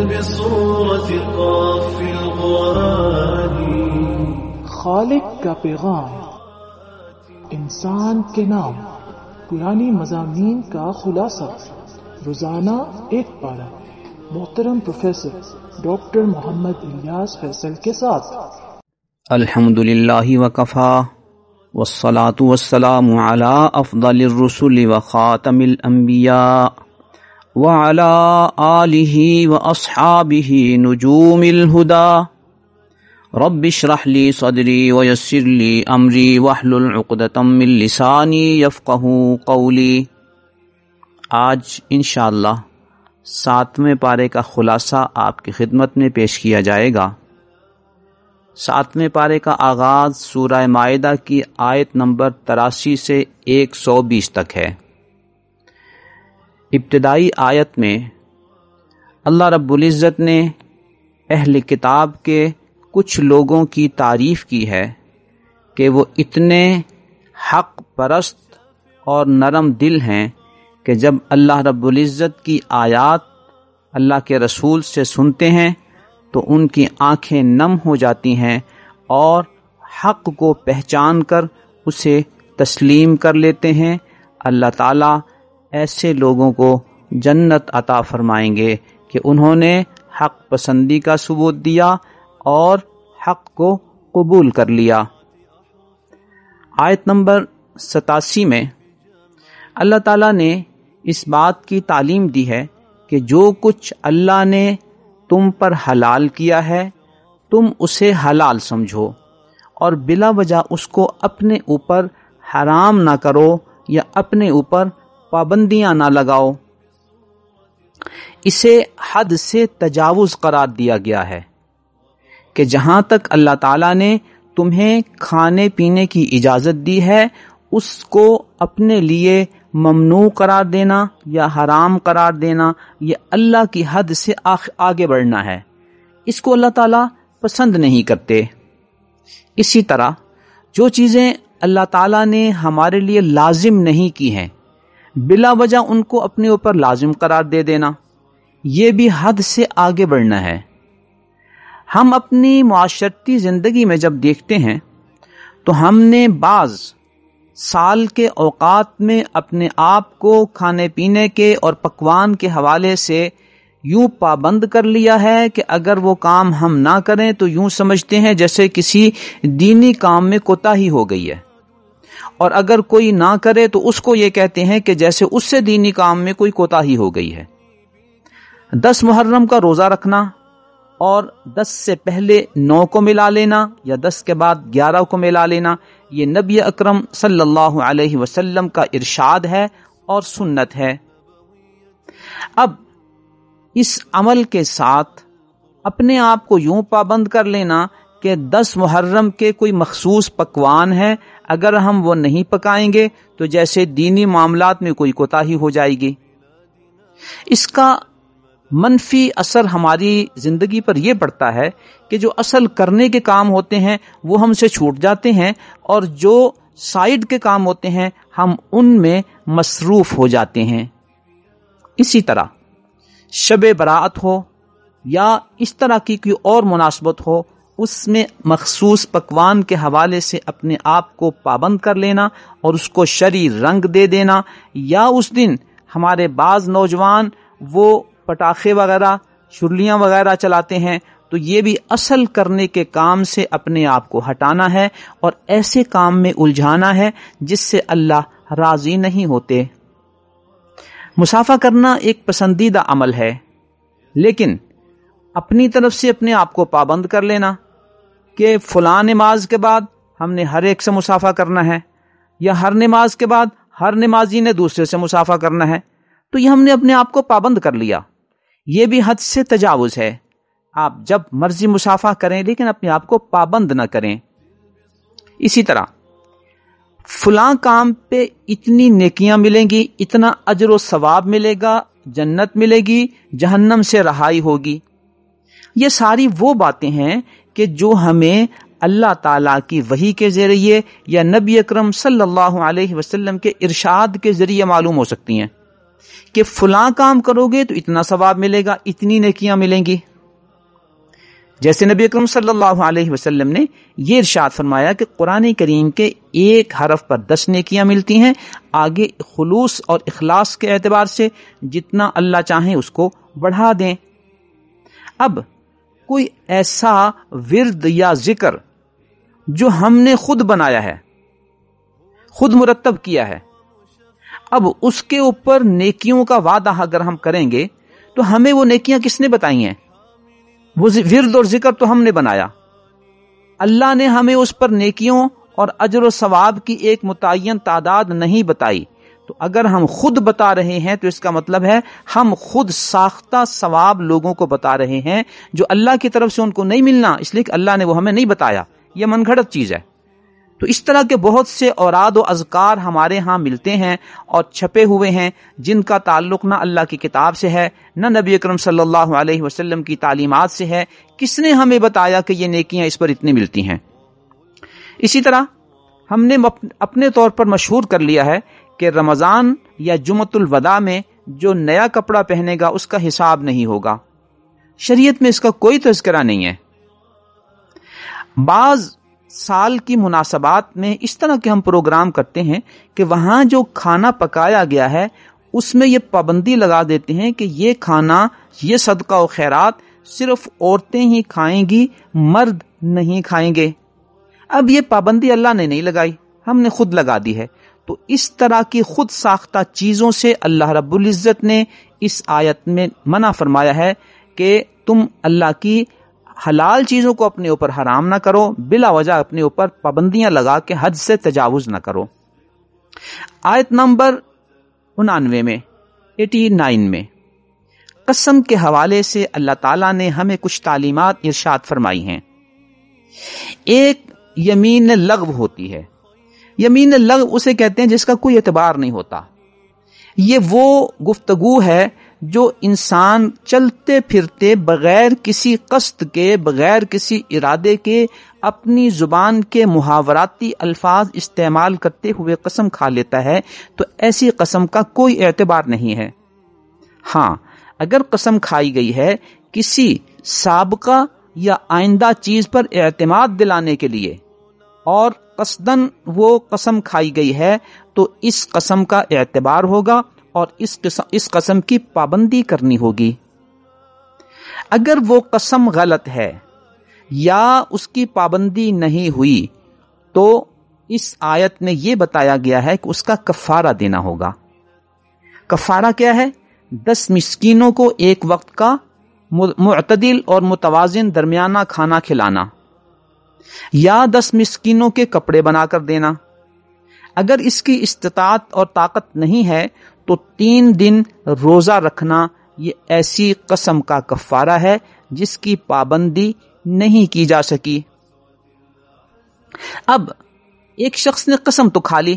بصورة قاف القرآن. خالق کا پیغام، انسان کے نام، پرانی مضامین کا خلاصہ، روزانہ ایک پارہ، محترم پروفیسر ڈاکٹر محمد الیاس فیصل کے ساتھ. الحمدللہ وکفا والصلاة والسلام علی افضل الرسل وخاتم الانبیاء وعلی آلہ واصحابہ نجوم الہدى. رب اشرح لی صدری ویسر لی امری واحلل عقدۃ من لسانی یفقہوا قولی. آج انشاءاللہ 7ویں پارے کا خلاصہ آپ کی خدمت میں پیش کیا جائے گا. 7ویں پارے کا آغاز سورہ مائدہ کی آیت نمبر 83 سے 120 تک ہے. ابتدائی آیت میں اللہ رب العزت نے اہل کتاب کے کچھ لوگوں کی تعریف کی ہے کہ وہ اتنے حق پرست اور نرم دل ہیں کہ جب اللہ رب العزت کی آیات اللہ کے رسول سے سنتے ہیں تو ان کی آنکھیں نم ہو جاتی ہیں اور حق کو پہچان کر اسے تسلیم کر لیتے ہیں. اللہ تعالیٰ ایسے لوگوں کو جنت عطا فرمائیں گے کہ انہوں نے حق پسندی کا ثبوت دیا اور حق کو قبول کر لیا. آیت نمبر 87 میں اللہ تعالیٰ نے اس بات کی تعلیم دی ہے کہ جو کچھ اللہ نے تم پر حلال کیا ہے تم اسے حلال سمجھو اور بلا وجہ اس کو اپنے اوپر حرام نہ کرو یا اپنے اوپر پابندیاں نہ لگاؤ. اسے حد سے تجاوز قرار دیا گیا ہے کہ جہاں تک اللہ تعالیٰ نے تمہیں کھانے پینے کی اجازت دی ہے اس کو اپنے لیے ممنوع قرار دینا یا حرام قرار دینا یہ اللہ کی حد سے آگے بڑھنا ہے. اس کو اللہ تعالیٰ پسند نہیں کرتے. اسی طرح جو چیزیں اللہ تعالیٰ نے ہمارے لیے لازم نہیں کی ہیں بلا وجہ ان کو اپنے اوپر لازم قرار دے دینا یہ بھی حد سے آگے بڑھنا ہے. ہم اپنی معاشرتی زندگی میں جب دیکھتے ہیں تو ہم نے بعض سال کے اوقات میں اپنے آپ کو کھانے پینے کے اور پکوان کے حوالے سے یوں پابند کر لیا ہے کہ اگر وہ کام ہم نہ کریں تو یوں سمجھتے ہیں جیسے کسی دینی کام میں کوتاہی ہو گئی ہے، اور اگر کوئی نہ کرے تو اس کو یہ کہتے ہیں کہ جیسے اس سے دینی کام میں کوئی کوتاہی ہو گئی ہے. 10 محرم کا روزہ رکھنا اور 10 سے پہلے 9 کو ملا لینا یا 10 کے بعد 11 کو ملا لینا یہ نبی اکرم صلی اللہ علیہ وسلم کا ارشاد ہے اور سنت ہے. اب اس عمل کے ساتھ اپنے آپ کو یوں پابند کر لینا کہ 10 محرم کے کوئی مخصوص پکوان ہیں اگر ہم وہ نہیں پکائیں گے تو جیسے دینی معاملات میں کوئی کوتاہی ہو جائے گی. اس کا منفی اثر ہماری زندگی پر یہ پڑتا ہے کہ جو اصل کرنے کے کام ہوتے ہیں وہ ہم سے چھوٹ جاتے ہیں اور جو سائیڈ کے کام ہوتے ہیں ہم ان میں مصروف ہو جاتے ہیں. اسی طرح شب برات ہو یا اس طرح کی کوئی اور مناسبت ہو اس میں مخصوص پکوان کے حوالے سے اپنے آپ کو پابند کر لینا اور اس کو شرعی رنگ دے دینا، یا اس دن ہمارے بعض نوجوان وہ پٹاخے وغیرہ شرلیاں وغیرہ چلاتے ہیں تو یہ بھی اصل کرنے کے کام سے اپنے آپ کو ہٹانا ہے اور ایسے کام میں الجھانا ہے جس سے اللہ راضی نہیں ہوتے. مصافحہ کرنا ایک پسندیدہ عمل ہے لیکن اپنی طرف سے اپنے آپ کو پابند کر لینا کہ فلاں نماز کے بعد ہم نے ہر ایک سے مصافحہ کرنا ہے یا ہر نماز کے بعد ہر نمازی نے دوسرے سے مصافحہ کرنا ہے تو یہ ہم نے اپنے آپ کو پابند کر لیا. یہ بھی حد سے تجاوز ہے. آپ جب مرضی مصافحہ کریں لیکن اپنے آپ کو پابند نہ کریں. اسی طرح فلاں کام پہ اتنی نیکیاں ملیں گی، اتنا اجر و ثواب ملے گا، جنت ملے گی، جہنم سے رہائی ہوگی. یہ ساری وہ باتیں ہیں کہ جو ہمیں اللہ تعالیٰ کی وحی کے ذریعے یا نبی اکرم صلی اللہ علیہ وسلم کے ارشاد کے ذریعے معلوم ہو سکتی ہیں. کہ فلاں کام کرو گے تو اتنا ثواب ملے گا، اتنی نیکیاں ملیں گی. جیسے نبی اکرم صلی اللہ علیہ وسلم نے یہ ارشاد فرمایا کہ قرآن کریم کے ایک حرف پر 10 نیکیاں ملتی ہیں. آگے خلوص اور اخلاص کے اعتبار سے جتنا اللہ چاہیں اس کو بڑھا دیں. اب کوئی ایسا ورد یا ذکر جو ہم نے خود بنایا ہے، خود مرتب کیا ہے، اب اس کے اوپر نیکیوں کا وعدہ اگر ہم کریں گے تو ہمیں وہ نیکیاں کس نے بتائی ہیں؟ وہ ورد اور ذکر تو ہم نے بنایا. اللہ نے ہمیں اس پر نیکیوں اور اجر و ثواب کی ایک متعین تعداد نہیں بتائی. تو اگر ہم خود بتا رہے ہیں تو اس کا مطلب ہے ہم خود ساختہ ثواب لوگوں کو بتا رہے ہیں جو اللہ کی طرف سے ان کو نہیں ملنا، اس لیے کہ اللہ نے وہ ہمیں نہیں بتایا. یہ من گھڑت چیز ہے. تو اس طرح کے بہت سے اوراد و اذکار ہمارے ہاں ملتے ہیں اور چھپے ہوئے ہیں جن کا تعلق نہ اللہ کی کتاب سے ہے، نہ نبی اکرم صلی اللہ علیہ وسلم کی تعلیمات سے ہے. کس نے ہمیں بتایا کہ یہ نیکیاں اس پر اتنی ملتی ہیں؟ اسی طرح ہم نے اپنے طور پر مشہور کر لیا ہے کہ رمضان یا جمعۃ الوداع میں جو نیا کپڑا پہنے گا اس کا حساب نہیں ہوگا. شریعت میں اس کا کوئی تذکرہ نہیں ہے. بعض سال کی مناسبات میں اس طرح کے ہم پروگرام کرتے ہیں کہ وہاں جو کھانا پکایا گیا ہے اس میں یہ پابندی لگا دیتے ہیں کہ یہ کھانا، یہ صدقہ و خیرات صرف عورتیں ہی کھائیں گی، مرد نہیں کھائیں گے. اب یہ پابندی اللہ نے نہیں لگائی، ہم نے خود لگا دی ہے. تو اس طرح کی خود ساختہ چیزوں سے اللہ رب العزت نے اس آیت میں منع فرمایا ہے کہ تم اللہ کی حلال چیزوں کو اپنے اوپر حرام نہ کرو، بلا وجہ اپنے اوپر پابندیاں لگا کے حد سے تجاوز نہ کرو. آیت نمبر 89 میں قسم کے حوالے سے اللہ تعالیٰ نے ہمیں کچھ تعلیمات ارشاد فرمائی ہیں. ایک یمین لغو ہوتی ہے. یمین لغو اسے کہتے ہیں جس کا کوئی اعتبار نہیں ہوتا. یہ وہ گفتگو ہے جو انسان چلتے پھرتے بغیر کسی قصد کے، بغیر کسی ارادے کے اپنی زبان کے محاوراتی الفاظ استعمال کرتے ہوئے قسم کھا لیتا ہے. تو ایسی قسم کا کوئی اعتبار نہیں ہے. ہاں، اگر قسم کھائی گئی ہے کسی سابقہ یا آئندہ چیز پر اعتماد دلانے کے لیے اور قصدن وہ قسم کھائی گئی ہے تو اس قسم کا اعتبار ہوگا اور اس قسم کی پابندی کرنی ہوگی. اگر وہ قسم غلط ہے یا اس کی پابندی نہیں ہوئی تو اس آیت میں یہ بتایا گیا ہے کہ اس کا کفارہ دینا ہوگا. کفارہ کیا ہے؟ 10 مسکینوں کو ایک وقت کا معتدل اور متوازن درمیانہ کھانا کھلانا، یا 10 مسکینوں کے کپڑے بنا کر دینا. اگر اس کی استطاعت اور طاقت نہیں ہے تو 3 دن روزہ رکھنا. یہ ایسی قسم کا کفارہ ہے جس کی پابندی نہیں کی جا سکی. اب ایک شخص نے قسم تو کھا لی،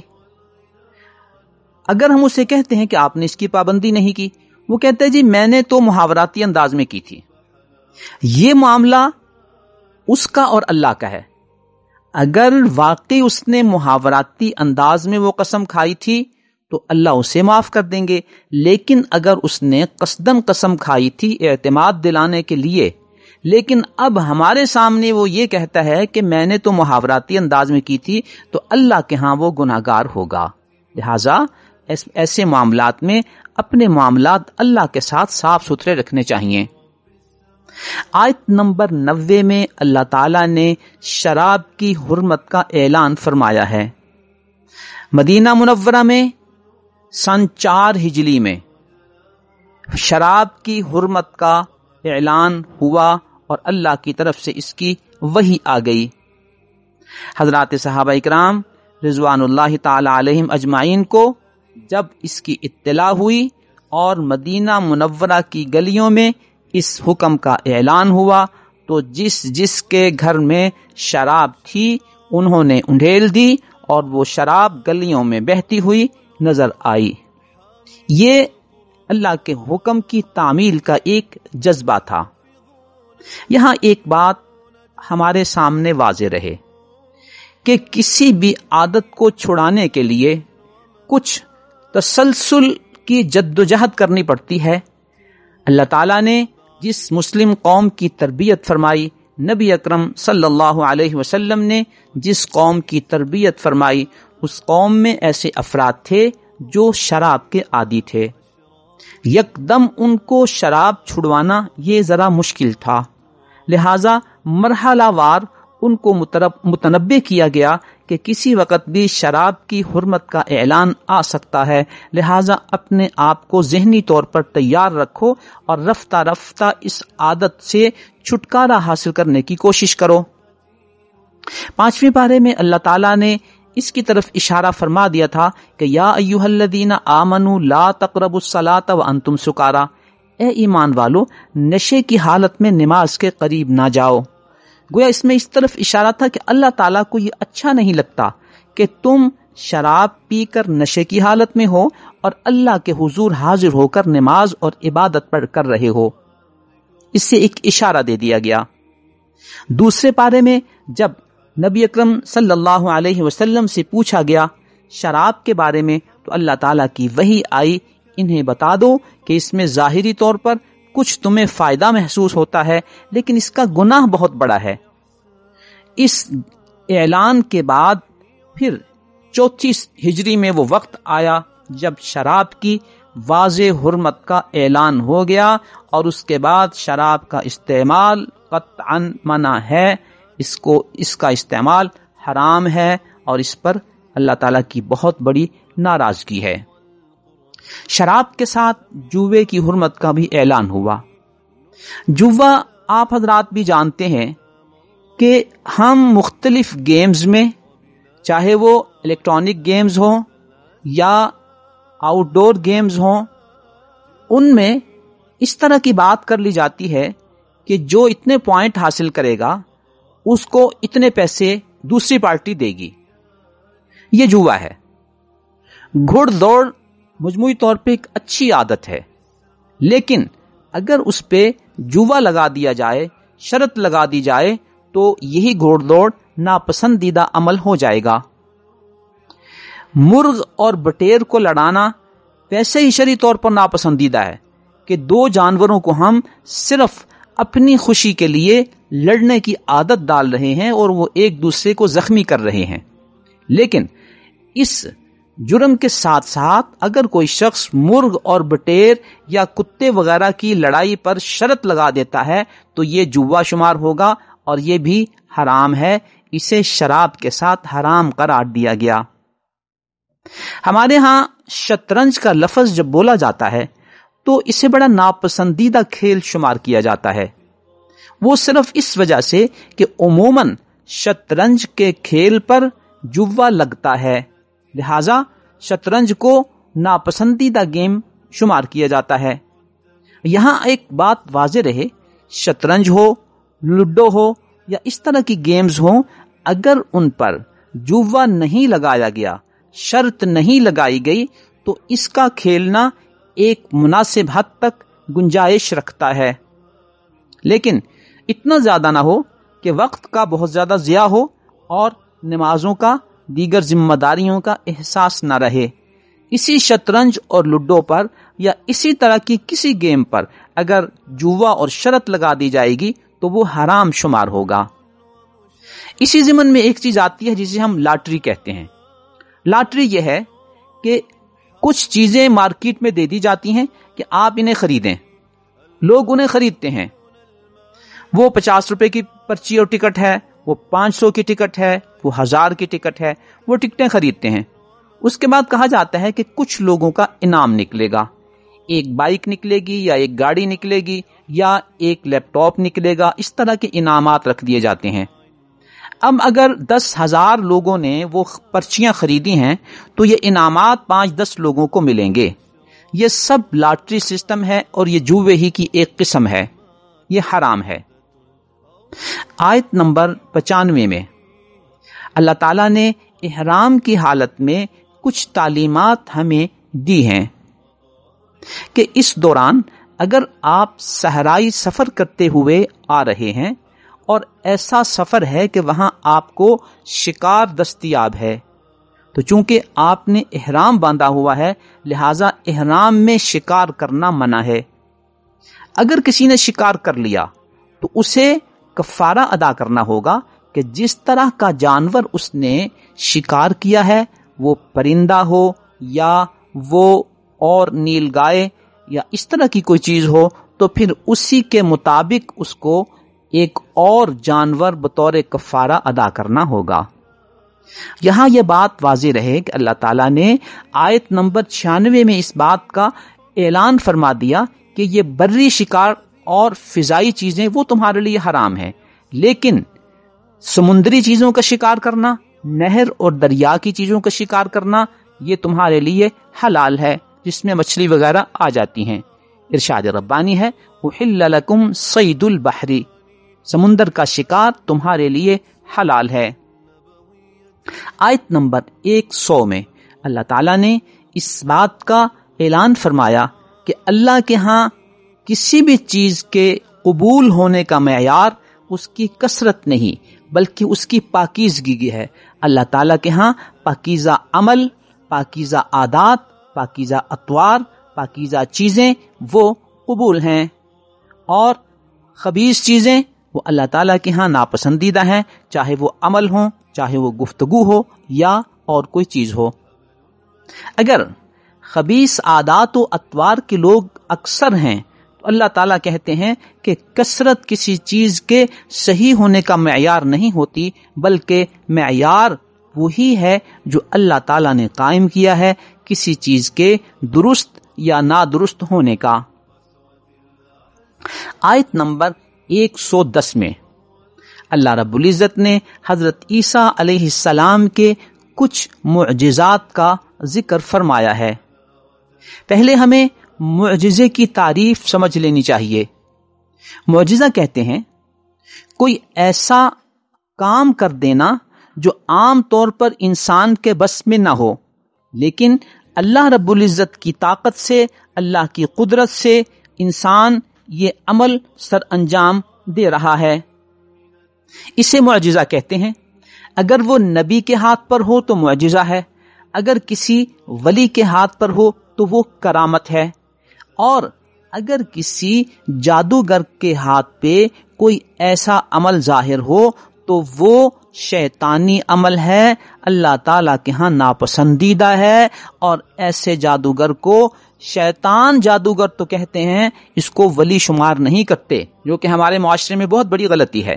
اگر ہم اسے کہتے ہیں کہ آپ نے اس کی پابندی نہیں کی، وہ کہتا ہے جی میں نے تو محاوراتی انداز میں کی تھی. یہ معاملہ اس کا اور اللہ کا ہے. اگر واقعی اس نے محاوراتی انداز میں وہ قسم کھائی تھی تو اللہ اسے معاف کر دیں گے. لیکن اگر اس نے قصدن قسم کھائی تھی اعتماد دلانے کے لیے، لیکن اب ہمارے سامنے وہ یہ کہتا ہے کہ میں نے تو محاوراتی انداز میں کی تھی، تو اللہ کے ہاں وہ گناہگار ہوگا. لہذا ایسے معاملات میں اپنے معاملات اللہ کے ساتھ صاف ستھرے رکھنے چاہیے. آیت نمبر 90 میں اللہ تعالیٰ نے شراب کی حرمت کا اعلان فرمایا ہے. مدینہ منورہ میں سن 4 ہجری میں شراب کی حرمت کا اعلان ہوا اور اللہ کی طرف سے اس کی وحی آ گئی. حضرات صحابہ اکرام رضوان اللہ تعالی علیہم اجمعین کو جب اس کی اطلاع ہوئی اور مدینہ منورہ کی گلیوں میں اس حکم کا اعلان ہوا تو جس کے گھر میں شراب تھی انہوں نے انڈھیل دی اور وہ شراب گلیوں میں بہتی ہوئی نظر آئی. یہ اللہ کے حکم کی تعمیل کا ایک جذبہ تھا. یہاں ایک بات ہمارے سامنے واضح رہے کہ کسی بھی عادت کو چھڑانے کے لیے کچھ تسلسل کی جدوجہد کرنی پڑتی ہے۔ اللہ تعالیٰ نے جس مسلم قوم کی تربیت فرمائی، نبی اکرم صلی اللہ علیہ وسلم نے جس قوم کی تربیت فرمائی، اس قوم میں ایسے افراد تھے جو شراب کے عادی تھے۔ یکدم ان کو شراب چھڑوانا یہ ذرا مشکل تھا، لہذا مرحلہ وار ان کو متنبہ کیا گیا کہ کسی وقت بھی شراب کی حرمت کا اعلان آ سکتا ہے، لہذا اپنے آپ کو ذہنی طور پر تیار رکھو اور رفتہ رفتہ اس عادت سے چھٹکارا حاصل کرنے کی کوشش کرو۔ 5ویں پارے میں اللہ تعالیٰ نے اس کی طرف اشارہ فرما دیا تھا کہ یا ایھا الذین آمنوا لا تقربوا الصلاۃ وانتم سکارا، اے ایمان والو نشے کی حالت میں نماز کے قریب نہ جاؤ۔ گویا اس میں اس طرف اشارہ تھا کہ اللہ تعالیٰ کو یہ اچھا نہیں لگتا کہ تم شراب پی کر نشے کی حالت میں ہو اور اللہ کے حضور حاضر ہو کر نماز اور عبادت پڑھ کر رہے ہو۔ اس سے ایک اشارہ دے دیا گیا۔ دوسرے پارے میں جب نبی اکرم صلی اللہ علیہ وسلم سے پوچھا گیا شراب کے بارے میں تو اللہ تعالیٰ کی وحی آئی، انہیں بتا دو کہ اس میں ظاہری طور پر کچھ تمہیں فائدہ محسوس ہوتا ہے لیکن اس کا گناہ بہت بڑا ہے۔ اس اعلان کے بعد پھر 34 ہجری میں وہ وقت آیا جب شراب کی واضح حرمت کا اعلان ہو گیا اور اس کے بعد شراب کا استعمال قطعاً منع ہے، اس کا استعمال حرام ہے اور اس پر اللہ تعالیٰ کی بہت بڑی ناراضگی ہے۔ شراب کے ساتھ جوے کی حرمت کا بھی اعلان ہوا۔ جوا آپ حضرات بھی جانتے ہیں کہ ہم مختلف گیمز میں، چاہے وہ الیکٹرانک گیمز ہوں یا آؤٹ ڈور گیمز ہوں، ان میں اس طرح کی بات کر لی جاتی ہے کہ جو اتنے پوائنٹ حاصل کرے گا اس کو اتنے پیسے دوسری پارٹی دے گی۔ یہ جوا ہے۔ گھڑ دوڑ مجموعی طور پہ ایک اچھی عادت ہے، لیکن اگر اس پہ جوا لگا دیا جائے، شرط لگا دی جائے تو یہی گھوڑ دوڑ ناپسندیدہ عمل ہو جائے گا۔ مرغ اور بٹیر کو لڑانا ویسے ہی شرعی طور پر ناپسندیدہ ہے کہ دو جانوروں کو ہم صرف اپنی خوشی کے لیے لڑنے کی عادت ڈال رہے ہیں اور وہ ایک دوسرے کو زخمی کر رہے ہیں۔ لیکن اس جرم کے ساتھ ساتھ اگر کوئی شخص مرغ اور بٹیر یا کتے وغیرہ کی لڑائی پر شرط لگا دیتا ہے تو یہ جوا شمار ہوگا اور یہ بھی حرام ہے، اسے شراب کے ساتھ حرام قرار دیا گیا۔ ہمارے ہاں شطرنج کا لفظ جب بولا جاتا ہے تو اسے بڑا ناپسندیدہ کھیل شمار کیا جاتا ہے، وہ صرف اس وجہ سے کہ عموماً شطرنج کے کھیل پر جوا لگتا ہے، لہذا شطرنج کو ناپسندیدہ گیم شمار کیا جاتا ہے۔ یہاں ایک بات واضح رہے، شطرنج ہو، لوڈو ہو یا اس طرح کی گیمز ہوں، اگر ان پر جوا نہیں لگایا گیا، شرط نہیں لگائی گئی تو اس کا کھیلنا ایک مناسب حد تک گنجائش رکھتا ہے، لیکن اتنا زیادہ نہ ہو کہ وقت کا بہت زیادہ ضیاع ہو اور نمازوں کا، دیگر ذمہ داریوں کا احساس نہ رہے۔ اسی شطرنج اور لوڈو پر یا اسی طرح کی کسی گیم پر اگر جوا اور شرط لگا دی جائے گی تو وہ حرام شمار ہوگا۔ اسی ضمن میں ایک چیز آتی ہے جسے ہم لاٹری کہتے ہیں۔ لاٹری یہ ہے کہ کچھ چیزیں مارکیٹ میں دے دی جاتی ہیں کہ آپ انہیں خریدیں، لوگ انہیں خریدتے ہیں، وہ 50 روپے کی پرچی اور ٹکٹ ہے، وہ 500 کی ٹکٹ ہے، وہ 1000 کی ٹکٹ ہے، وہ ٹکٹیں خریدتے ہیں۔ اس کے بعد کہا جاتا ہے کہ کچھ لوگوں کا انعام نکلے گا، ایک بائک نکلے گی یا ایک گاڑی نکلے گی یا ایک لیپ ٹاپ نکلے گا، اس طرح کے انعامات رکھ دیے جاتے ہیں۔ اب اگر 10,000 لوگوں نے وہ پرچیاں خریدی ہیں تو یہ انعامات 5-10 لوگوں کو ملیں گے۔ یہ سب لاٹری سسٹم ہے اور یہ جوے ہی کی ایک قسم ہے، یہ حرام ہے۔ آیت نمبر 95 میں اللہ تعالیٰ نے احرام کی حالت میں کچھ تعلیمات ہمیں دی ہیں کہ اس دوران اگر آپ صحرائی سفر کرتے ہوئے آ رہے ہیں اور ایسا سفر ہے کہ وہاں آپ کو شکار دستیاب ہے تو چونکہ آپ نے احرام باندھا ہوا ہے لہذا احرام میں شکار کرنا منع ہے۔ اگر کسی نے شکار کر لیا تو اسے کفارہ ادا کرنا ہوگا کہ جس طرح کا جانور اس نے شکار کیا ہے، وہ پرندہ ہو یا وہ اور نیل گائے یا اس طرح کی کوئی چیز ہو، تو پھر اسی کے مطابق اس کو ایک اور جانور بطور کفارہ ادا کرنا ہوگا۔ یہاں یہ بات واضح رہے کہ اللہ تعالیٰ نے آیت نمبر 96 میں اس بات کا اعلان فرما دیا کہ یہ بری شکار اور فضائی چیزیں وہ تمہارے لیے حرام ہیں، لیکن سمندری چیزوں کا شکار کرنا، نہر اور دریا کی چیزوں کا شکار کرنا یہ تمہارے لیے حلال ہے، جس میں مچھلی وغیرہ آ جاتی ہیں۔ ارشاد ربانی ہے احل لکم صید البحر، سمندر کا شکار تمہارے لیے حلال ہے۔ آیت نمبر 100 میں اللہ تعالیٰ نے اس بات کا اعلان فرمایا کہ اللہ کے ہاں کسی بھی چیز کے قبول ہونے کا معیار اس کی کثرت نہیں بلکہ اس کی پاکیزگی ہے۔ اللہ تعالیٰ کے ہاں پاکیزہ عمل، پاکیزہ عادات، پاکیزہ اطوار، پاکیزہ چیزیں وہ قبول ہیں، اور خبیث چیزیں وہ اللہ تعالیٰ کے ہاں ناپسندیدہ ہیں، چاہے وہ عمل ہوں، چاہے وہ گفتگو ہو یا اور کوئی چیز ہو۔ اگر خبیث عادات و اطوار کے لوگ اکثر ہیں تو اللہ تعالیٰ کہتے ہیں کہ کثرت کسی چیز کے صحیح ہونے کا معیار نہیں ہوتی، بلکہ معیار وہی ہے جو اللہ تعالیٰ نے قائم کیا ہے کسی چیز کے درست یا نادرست ہونے کا۔ آیت نمبر 110 میں اللہ رب العزت نے حضرت عیسیٰ علیہ السلام کے کچھ معجزات کا ذکر فرمایا ہے۔ پہلے ہمیں معجزے کی تعریف سمجھ لینی چاہیے۔ معجزہ کہتے ہیں کوئی ایسا کام کر دینا جو عام طور پر انسان کے بس میں نہ ہو، لیکن اللہ رب العزت کی طاقت سے، اللہ کی قدرت سے انسان یہ عمل سر انجام دے رہا ہے، اسے معجزہ کہتے ہیں۔ اگر وہ نبی کے ہاتھ پر ہو تو معجزہ ہے، اگر کسی ولی کے ہاتھ پر ہو تو وہ کرامت ہے، اور اگر کسی جادوگر کے ہاتھ پہ کوئی ایسا عمل ظاہر ہو تو وہ شیطانی عمل ہے، اللہ تعالیٰ کے ہاں ناپسندیدہ ہے، اور ایسے جادوگر کو شیطان جادوگر تو کہتے ہیں، اس کو ولی شمار نہیں کرتے، جو کہ ہمارے معاشرے میں بہت بڑی غلطی ہے۔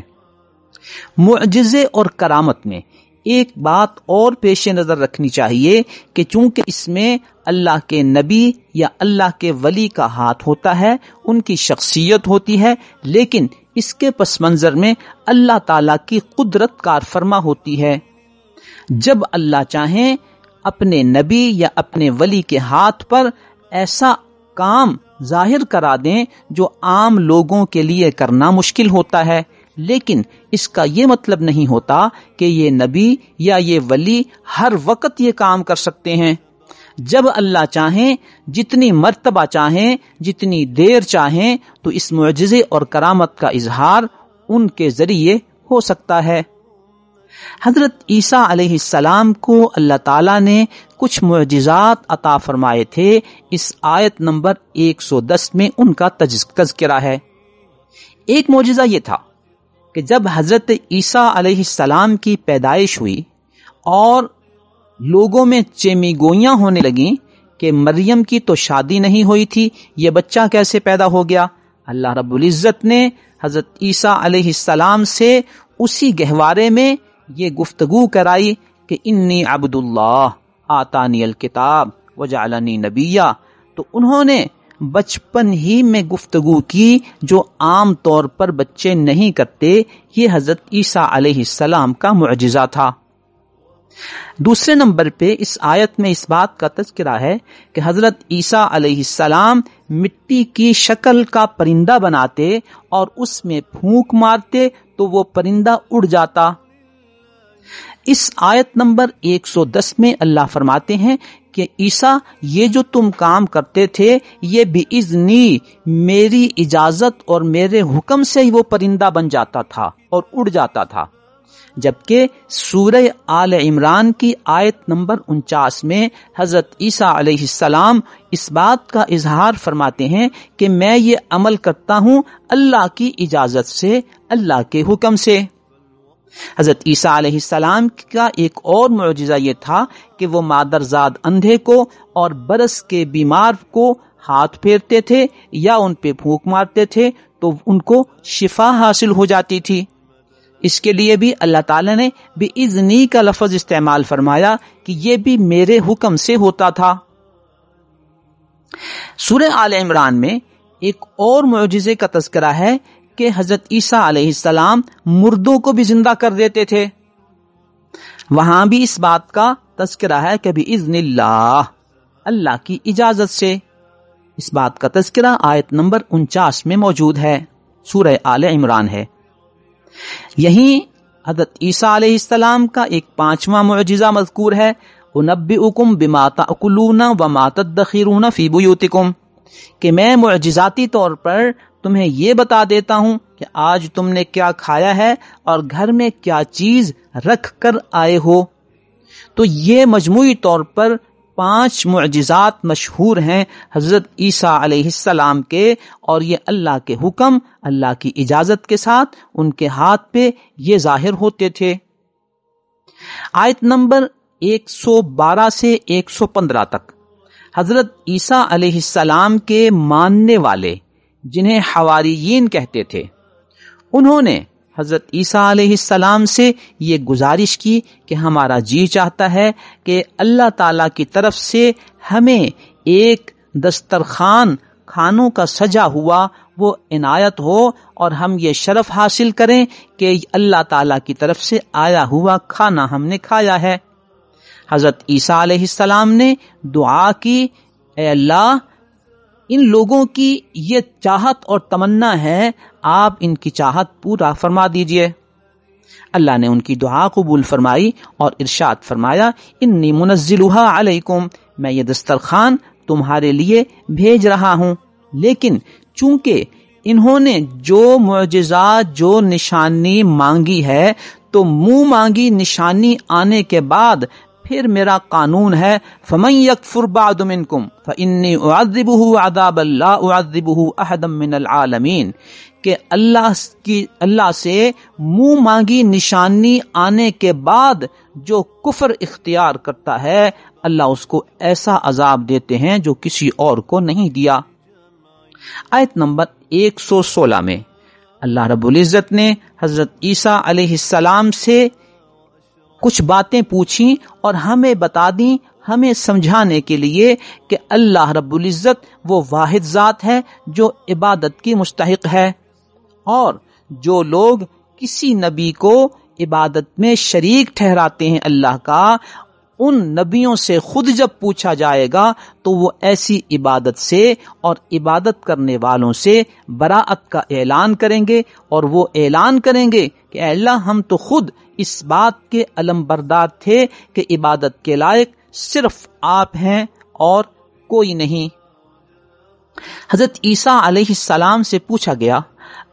معجزے اور کرامت میں ایک بات اور پیش نظر رکھنی چاہیے کہ چونکہ اس میں اللہ کے نبی یا اللہ کے ولی کا ہاتھ ہوتا ہے، ان کی شخصیت ہوتی ہے، لیکن اس کے پس منظر میں اللہ تعالیٰ کی قدرت کار فرما ہوتی ہے۔ جب اللہ چاہیں اپنے نبی یا اپنے ولی کے ہاتھ پر ایسا کام ظاہر کرا دیں جو عام لوگوں کے لیے کرنا مشکل ہوتا ہے، لیکن اس کا یہ مطلب نہیں ہوتا کہ یہ نبی یا یہ ولی ہر وقت یہ کام کر سکتے ہیں۔ جب اللہ چاہیں، جتنی مرتبہ چاہیں، جتنی دیر چاہیں، تو اس معجزے اور کرامت کا اظہار ان کے ذریعے ہو سکتا ہے۔ حضرت عیسیٰ علیہ السلام کو اللہ تعالیٰ نے کچھ معجزات عطا فرمائے تھے، اس آیت نمبر 110 میں ان کا تذکرہ ہے۔ ایک معجزہ یہ تھا کہ جب حضرت عیسیٰ علیہ السلام کی پیدائش ہوئی اور لوگوں میں چیمی گوئیاں ہونے لگیں کہ مریم کی تو شادی نہیں ہوئی تھی، یہ بچہ کیسے پیدا ہو گیا، اللہ رب العزت نے حضرت عیسیٰ علیہ السلام سے اسی گہوارے میں یہ گفتگو کرائی کہ انی عبد اللہ آتانی الکتاب وجعلنی نبیا، تو انہوں نے بچپن ہی میں گفتگو کی جو عام طور پر بچے نہیں کرتے۔ یہ حضرت عیسیٰ علیہ السلام کا معجزہ تھا۔ دوسرے نمبر پہ اس آیت میں اس بات کا تذکرہ ہے کہ حضرت عیسیٰ علیہ السلام مٹی کی شکل کا پرندہ بناتے اور اس میں پھونک مارتے تو وہ پرندہ اڑ جاتا۔ اس آیت نمبر 110 میں اللہ فرماتے ہیں کہ عیسیٰ یہ جو تم کام کرتے تھے یہ بِإِذْنِی، میری اجازت اور میرے حکم سے ہی وہ پرندہ بن جاتا تھا اور اڑ جاتا تھا۔ جبکہ سورہ آل عمران کی آیت نمبر 49 میں حضرت عیسیٰ علیہ السلام اس بات کا اظہار فرماتے ہیں کہ میں یہ عمل کرتا ہوں اللہ کی اجازت سے، اللہ کے حکم سے۔ حضرت عیسیٰ علیہ السلام کا ایک اور معجزہ یہ تھا کہ وہ مادرزاد اندھے کو اور برس کے بیمار کو ہاتھ پھیرتے تھے یا ان پہ پھونک مارتے تھے تو ان کو شفا حاصل ہو جاتی تھی۔ اس کے لیے بھی اللہ تعالیٰ نے بِإِذْنِی کا لفظ استعمال فرمایا کہ یہ بھی میرے حکم سے ہوتا تھا۔ سورہ آل عمران میں ایک اور معجزے کا تذکرہ ہے کہ حضرت عیسیٰ علیہ السلام مردوں کو بھی زندہ کر دیتے تھے۔ وہاں بھی اس بات کا تذکرہ ہے کہ بِإِذْنِ اللہ، اللہ کی اجازت سے۔ اس بات کا تذکرہ آیت نمبر 49 میں موجود ہے، سورہ آل عمران ہے۔ یہیں حضرت عیسیٰ علیہ السلام کا ایک 5واں معجزہ مذکور ہے، اُنَبِّئُکُم بِمَا تَأْکُلُونَ وَمَا تَدَّخِرُونَ فِی بُیوتِکُم، کہ میں معجزاتی طور پر تمہیں یہ بتا دیتا ہوں کہ آج تم نے کیا کھایا ہے اور گھر میں کیا چیز رکھ کر آئے ہو۔ تو یہ مجموعی طور پر 5 معجزات مشہور ہیں حضرت عیسیٰ علیہ السلام کے، اور یہ اللہ کے حکم، اللہ کی اجازت کے ساتھ ان کے ہاتھ پہ یہ ظاہر ہوتے تھے۔ آیت نمبر 112 سے 115 تک حضرت عیسیٰ علیہ السلام کے ماننے والے، جنہیں حواریین کہتے تھے، انہوں نے حضرت عیسیٰ علیہ السلام سے یہ گزارش کی کہ ہمارا جی چاہتا ہے کہ اللہ تعالیٰ کی طرف سے ہمیں ایک دسترخوان کھانوں کا سجا ہوا وہ عنایت ہو، اور ہم یہ شرف حاصل کریں کہ اللہ تعالیٰ کی طرف سے آیا ہوا کھانا ہم نے کھایا ہے۔ حضرت عیسیٰ علیہ السلام نے دعا کی، اے اللہ، ان لوگوں کی یہ چاہت اور تمنا ہے، آپ ان کی چاہت پورا فرما دیجئے۔ اللہ نے ان کی دعا قبول فرمائی اور ارشاد فرمایا، انی منزلھا علیکم، میں یہ دسترخوان تمہارے لیے بھیج رہا ہوں۔ لیکن چونکہ انہوں نے جو معجزات، جو نشانی مانگی ہے، تو منہ مانگی نشانی آنے کے بعد پھر میرا قانون ہے، فَمَن يَكْفُرْ بَعْدُ مِنْكُمْ فَإِنِّي أُعَذِّبُهُ عَذَابًا لَا أُعَذِّبُهُ أَحَدًا مِنَ الْعَالَمِينَ، کہ اللہ سے منہ مانگی نشانی آنے کے بعد جو کفر اختیار کرتا ہے، اللہ اس کو ایسا عذاب دیتے ہیں جو کسی اور کو نہیں دیا۔ آیت نمبر 116 میں اللہ رب العزت نے حضرت عیسیٰ علیہ السلام سے کچھ باتیں پوچھیں اور ہمیں بتا دیں، ہمیں سمجھانے کے لیے کہ اللہ رب العزت وہ واحد ذات ہے جو عبادت کی مستحق ہے، اور جو لوگ کسی نبی کو عبادت میں شریک ٹھہراتے ہیں اللہ کا، ان نبیوں سے خود جب پوچھا جائے گا تو وہ ایسی عبادت سے اور عبادت کرنے والوں سے براءت کا اعلان کریں گے، اور وہ اعلان کریں گے کہ اے اللہ، ہم تو خود اس بات کے علم بردار تھے کہ عبادت کے لائق صرف آپ ہیں اور کوئی نہیں۔ حضرت عیسیٰ علیہ السلام سے پوچھا گیا،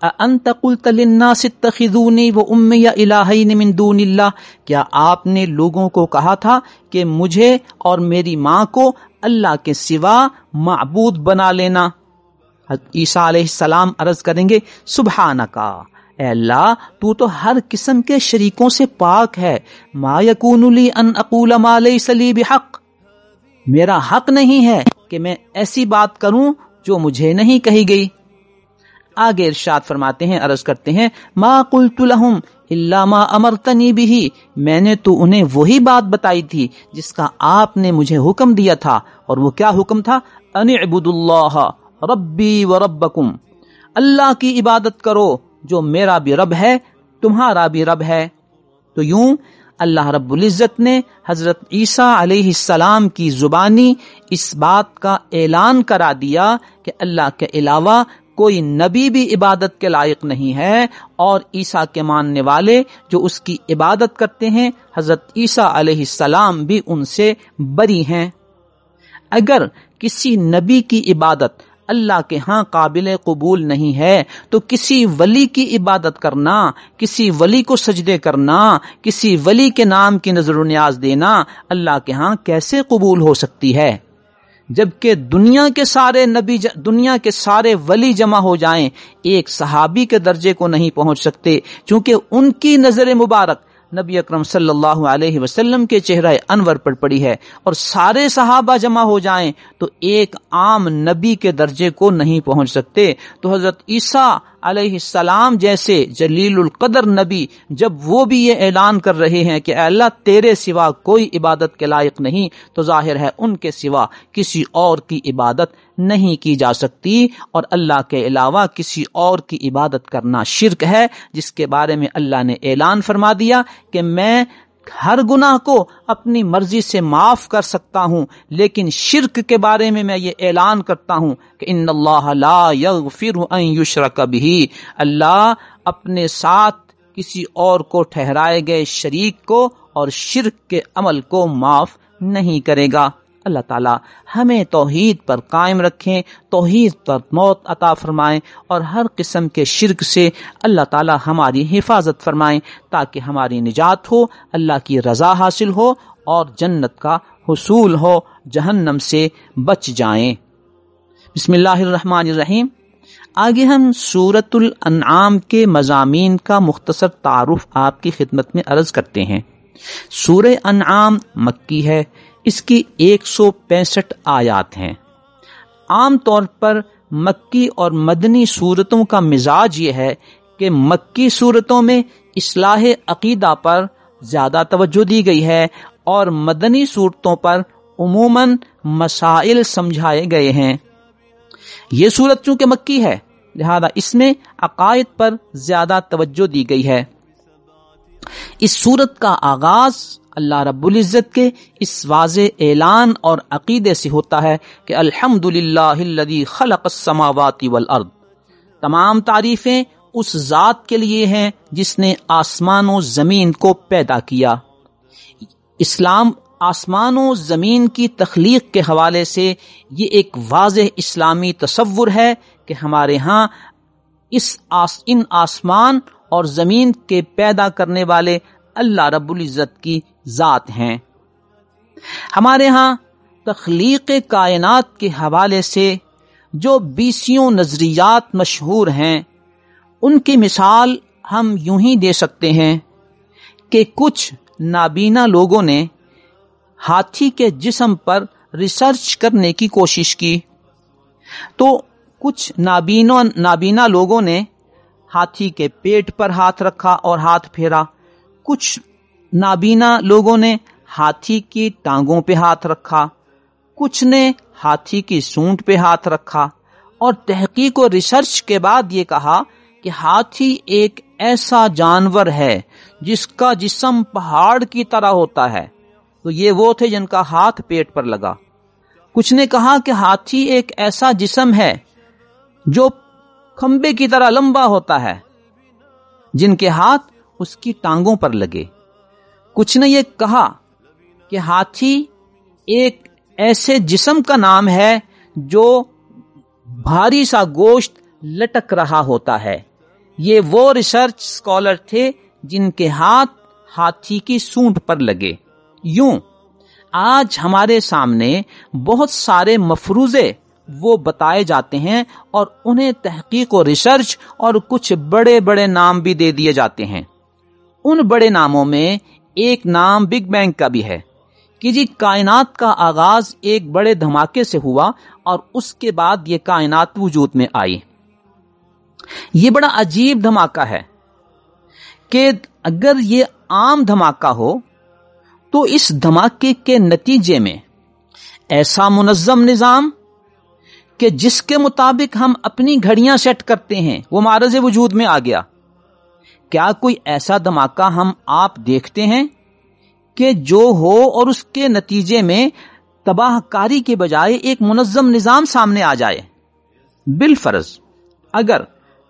اَأَنْتَ قُلْتَ لِلنَّاسِ اتَّخِذُونِي وَأُمِّيَ إِلَٰهَيْنِ مِن دُونِ اللَّهِ، کیا آپ نے لوگوں کو کہا تھا کہ مجھے اور میری ماں کو اللہ کے سوا معبود بنا لینا؟ حضرت عیسیٰ علیہ السلام عرض کریں گے، سبحانکا، اے اللہ، تو تو ہر قسم کے شریکوں سے پاک ہے، ما یکون لی ان اقول ما لیس لی بحق، میرا حق نہیں ہے کہ میں ایسی بات کروں جو مجھے نہیں کہی گئی۔ آگے ارشاد فرماتے ہیں، عرض کرتے ہیں، ما قلت لهم الا ما امرتنی به، میں نے تو انہیں وہی بات بتائی تھی جس کا آپ نے مجھے حکم دیا تھا، اور وہ کیا حکم تھا؟ ان اعبدوا اللہ ربی وربکم، اللہ کی عبادت کرو جو میرا بھی رب ہے، تمہارا بھی رب ہے۔ تو یوں اللہ رب العزت نے حضرت عیسیٰ علیہ السلام کی زبانی اس بات کا اعلان کرا دیا کہ اللہ کے علاوہ کوئی نبی بھی عبادت کے لائق نہیں ہے، اور عیسیٰ کے ماننے والے جو اس کی عبادت کرتے ہیں، حضرت عیسیٰ علیہ السلام بھی ان سے بری ہیں۔ اگر کسی نبی کی عبادت اللہ کے ہاں قابل قبول نہیں ہے تو کسی ولی کی عبادت کرنا، کسی ولی کو سجدے کرنا، کسی ولی کے نام کی نظر و نیاز دینا اللہ کے ہاں کیسے قبول ہو سکتی ہے؟ جبکہ دنیا کے سارے نبی، دنیا کے سارے ولی جمع ہو جائیں ایک صحابی کے درجے کو نہیں پہنچ سکتے، چونکہ ان کی نظر مبارک نبی اکرم صلی اللہ علیہ وسلم کے چہرہ انور پر پڑی ہے، اور سارے صحابہ جمع ہو جائیں تو ایک عام نبی کے درجے کو نہیں پہنچ سکتے۔ تو حضرت عیسیٰ علیہ السلام جیسے جلیل القدر نبی جب وہ بھی یہ اعلان کر رہے ہیں کہ اے اللہ تیرے سوا کوئی عبادت کے لائق نہیں، تو ظاہر ہے ان کے سوا کسی اور کی عبادت نہیں کی جا سکتی، اور اللہ کے علاوہ کسی اور کی عبادت کرنا شرک ہے، جس کے بارے میں اللہ نے اعلان فرما دیا کہ میں ہر گناہ کو اپنی مرضی سے معاف کر سکتا ہوں، لیکن شرک کے بارے میں یہ اعلان کرتا ہوں کہ ان اللہ لا یغفر ان یشرک بہ، اللہ اپنے ساتھ کسی اور کو ٹھہرائے گئے شریک کو اور شرک کے عمل کو معاف نہیں کرے گا۔ اللہ تعالی ہمیں توحید پر قائم رکھیں، توحید پر موت عطا فرمائیں، اور ہر قسم کے شرک سے اللہ تعالی ہماری حفاظت فرمائیں تاکہ ہماری نجات ہو، اللہ کی رضا حاصل ہو اور جنت کا حصول ہو، جہنم سے بچ جائیں۔ بسم اللہ الرحمن الرحیم۔ آگے ہم سورۃ الانعام کے مضامین کا مختصر تعارف آپ کی خدمت میں عرض کرتے ہیں۔ سورہ انعام مکی ہے، اس کی 165 آیات ہیں۔ عام طور پر مکی اور مدنی صورتوں کا مزاج یہ ہے کہ مکی صورتوں میں اصلاح عقیدہ پر زیادہ توجہ دی گئی ہے، اور مدنی صورتوں پر عموماً مسائل سمجھائے گئے ہیں۔ یہ صورت چونکہ مکی ہے لہذا اس میں عقائد پر زیادہ توجہ دی گئی ہے۔ اس صورت کا آغاز اللہ رب العزت کے اس واضح اعلان اور عقیدے سے ہوتا ہے کہ الحمدللہ الذی خلق السماوات والارض، تمام تعریفیں اس ذات کے لیے ہیں جس نے آسمان و زمین کو پیدا کیا۔ اسلام آسمان و زمین کی تخلیق کے حوالے سے یہ ایک واضح اسلامی تصور ہے کہ ہمارے ہاں ان آسمان اور زمین کے پیدا کرنے والے اللہ رب العزت کی ذات ہیں۔ ہمارے ہاں تخلیق کائنات کے حوالے سے جو 20 نظریات مشہور ہیں، ان کی مثال ہم یوں ہی دے سکتے ہیں کہ کچھ نابینا لوگوں نے ہاتھی کے جسم پر ریسرچ کرنے کی کوشش کی، تو کچھ نابینا لوگوں نے ہاتھی کے پیٹ پر ہاتھ رکھا اور ہاتھ پھیرا، کچھ نابینا لوگوں نے ہاتھی کی ٹانگوں پہ ہاتھ رکھا، کچھ نے ہاتھی کی سونڈ پہ ہاتھ رکھا، اور تحقیق و ریسرچ کے بعد یہ کہا کہ ہاتھی ایک ایسا جانور ہے جس کا جسم پہاڑ کی طرح ہوتا ہے، تو یہ وہ تھے جن کا ہاتھ پیٹ پر لگا۔ کچھ نے کہا کہ ہاتھی ایک ایسا جسم ہے جو کھمبے کی طرح لمبا ہوتا ہے، جن کے ہاتھ اس کی ٹانگوں پر لگے۔ کچھ نے یہ کہا کہ ہاتھی ایک ایسے جسم کا نام ہے جو بھاری سا گوشت لٹک رہا ہوتا ہے۔ یہ وہ ریسرچ اسکالر تھے جن کے ہاتھ ہاتھی کی سونڈ پر لگے۔ یوں آج ہمارے سامنے بہت سارے مفروضے وہ بتائے جاتے ہیں، اور انہیں تحقیق و ریسرچ اور کچھ بڑے بڑے نام بھی دے دیے جاتے ہیں۔ ان بڑے ناموں میں ایک نام بگ بینگ کا بھی ہے کہ جی کائنات کا آغاز ایک بڑے دھماکے سے ہوا اور اس کے بعد یہ کائنات وجود میں آئی۔ یہ بڑا عجیب دھماکہ ہے کہ اگر یہ عام دھماکہ ہو تو اس دھماکے کے نتیجے میں ایسا منظم نظام کہ جس کے مطابق ہم اپنی گھڑیاں سیٹ کرتے ہیں وہ معرض وجود میں آ گیا۔ کیا کوئی ایسا دھماکہ ہم آپ دیکھتے ہیں کہ جو ہو اور اس کے نتیجے میں تباہ کاری کے بجائے ایک منظم نظام سامنے آ جائے؟ بالفرض اگر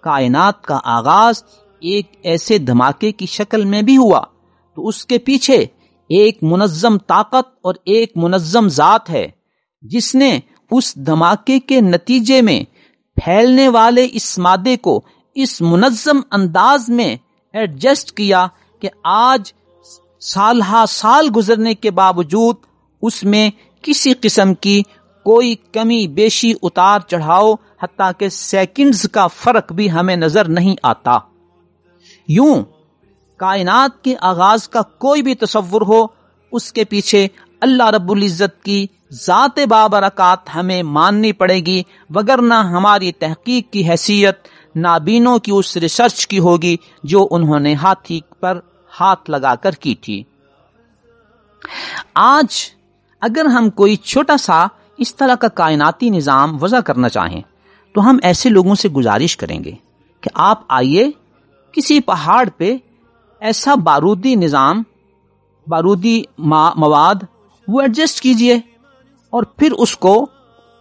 کائنات کا آغاز ایک ایسے دھماکے کی شکل میں بھی ہوا تو اس کے پیچھے ایک منظم طاقت اور ایک منظم ذات ہے جس نے اس دھماکے کے نتیجے میں پھیلنے والے اس مادے کو اس منظم انداز میں ایڈجسٹ کیا کہ آج سال ہا سال گزرنے کے باوجود اس میں کسی قسم کی کوئی کمی بیشی اتار چڑھاؤ حتیٰ کہ سیکنڈز کا فرق بھی ہمیں نظر نہیں آتا. یوں کائنات کے آغاز کا کوئی بھی تصور ہو، اس کے پیچھے اللہ رب العزت کی ذات بابرکات ہمیں ماننی پڑے گی، وگرنہ ہماری تحقیق کی حیثیت نابینوں کی اس ریسرچ کی ہوگی جو انہوں نے ہاتھی پر ہاتھ لگا کر کی تھی. آج اگر ہم کوئی چھوٹا سا اس طرح کا کائناتی نظام وضع کرنا چاہیں تو ہم ایسے لوگوں سے گزارش کریں گے کہ آپ آئیے کسی پہاڑ پہ ایسا بارودی نظام، بارودی مواد وہ ایڈجسٹ کیجئے اور پھر اس کو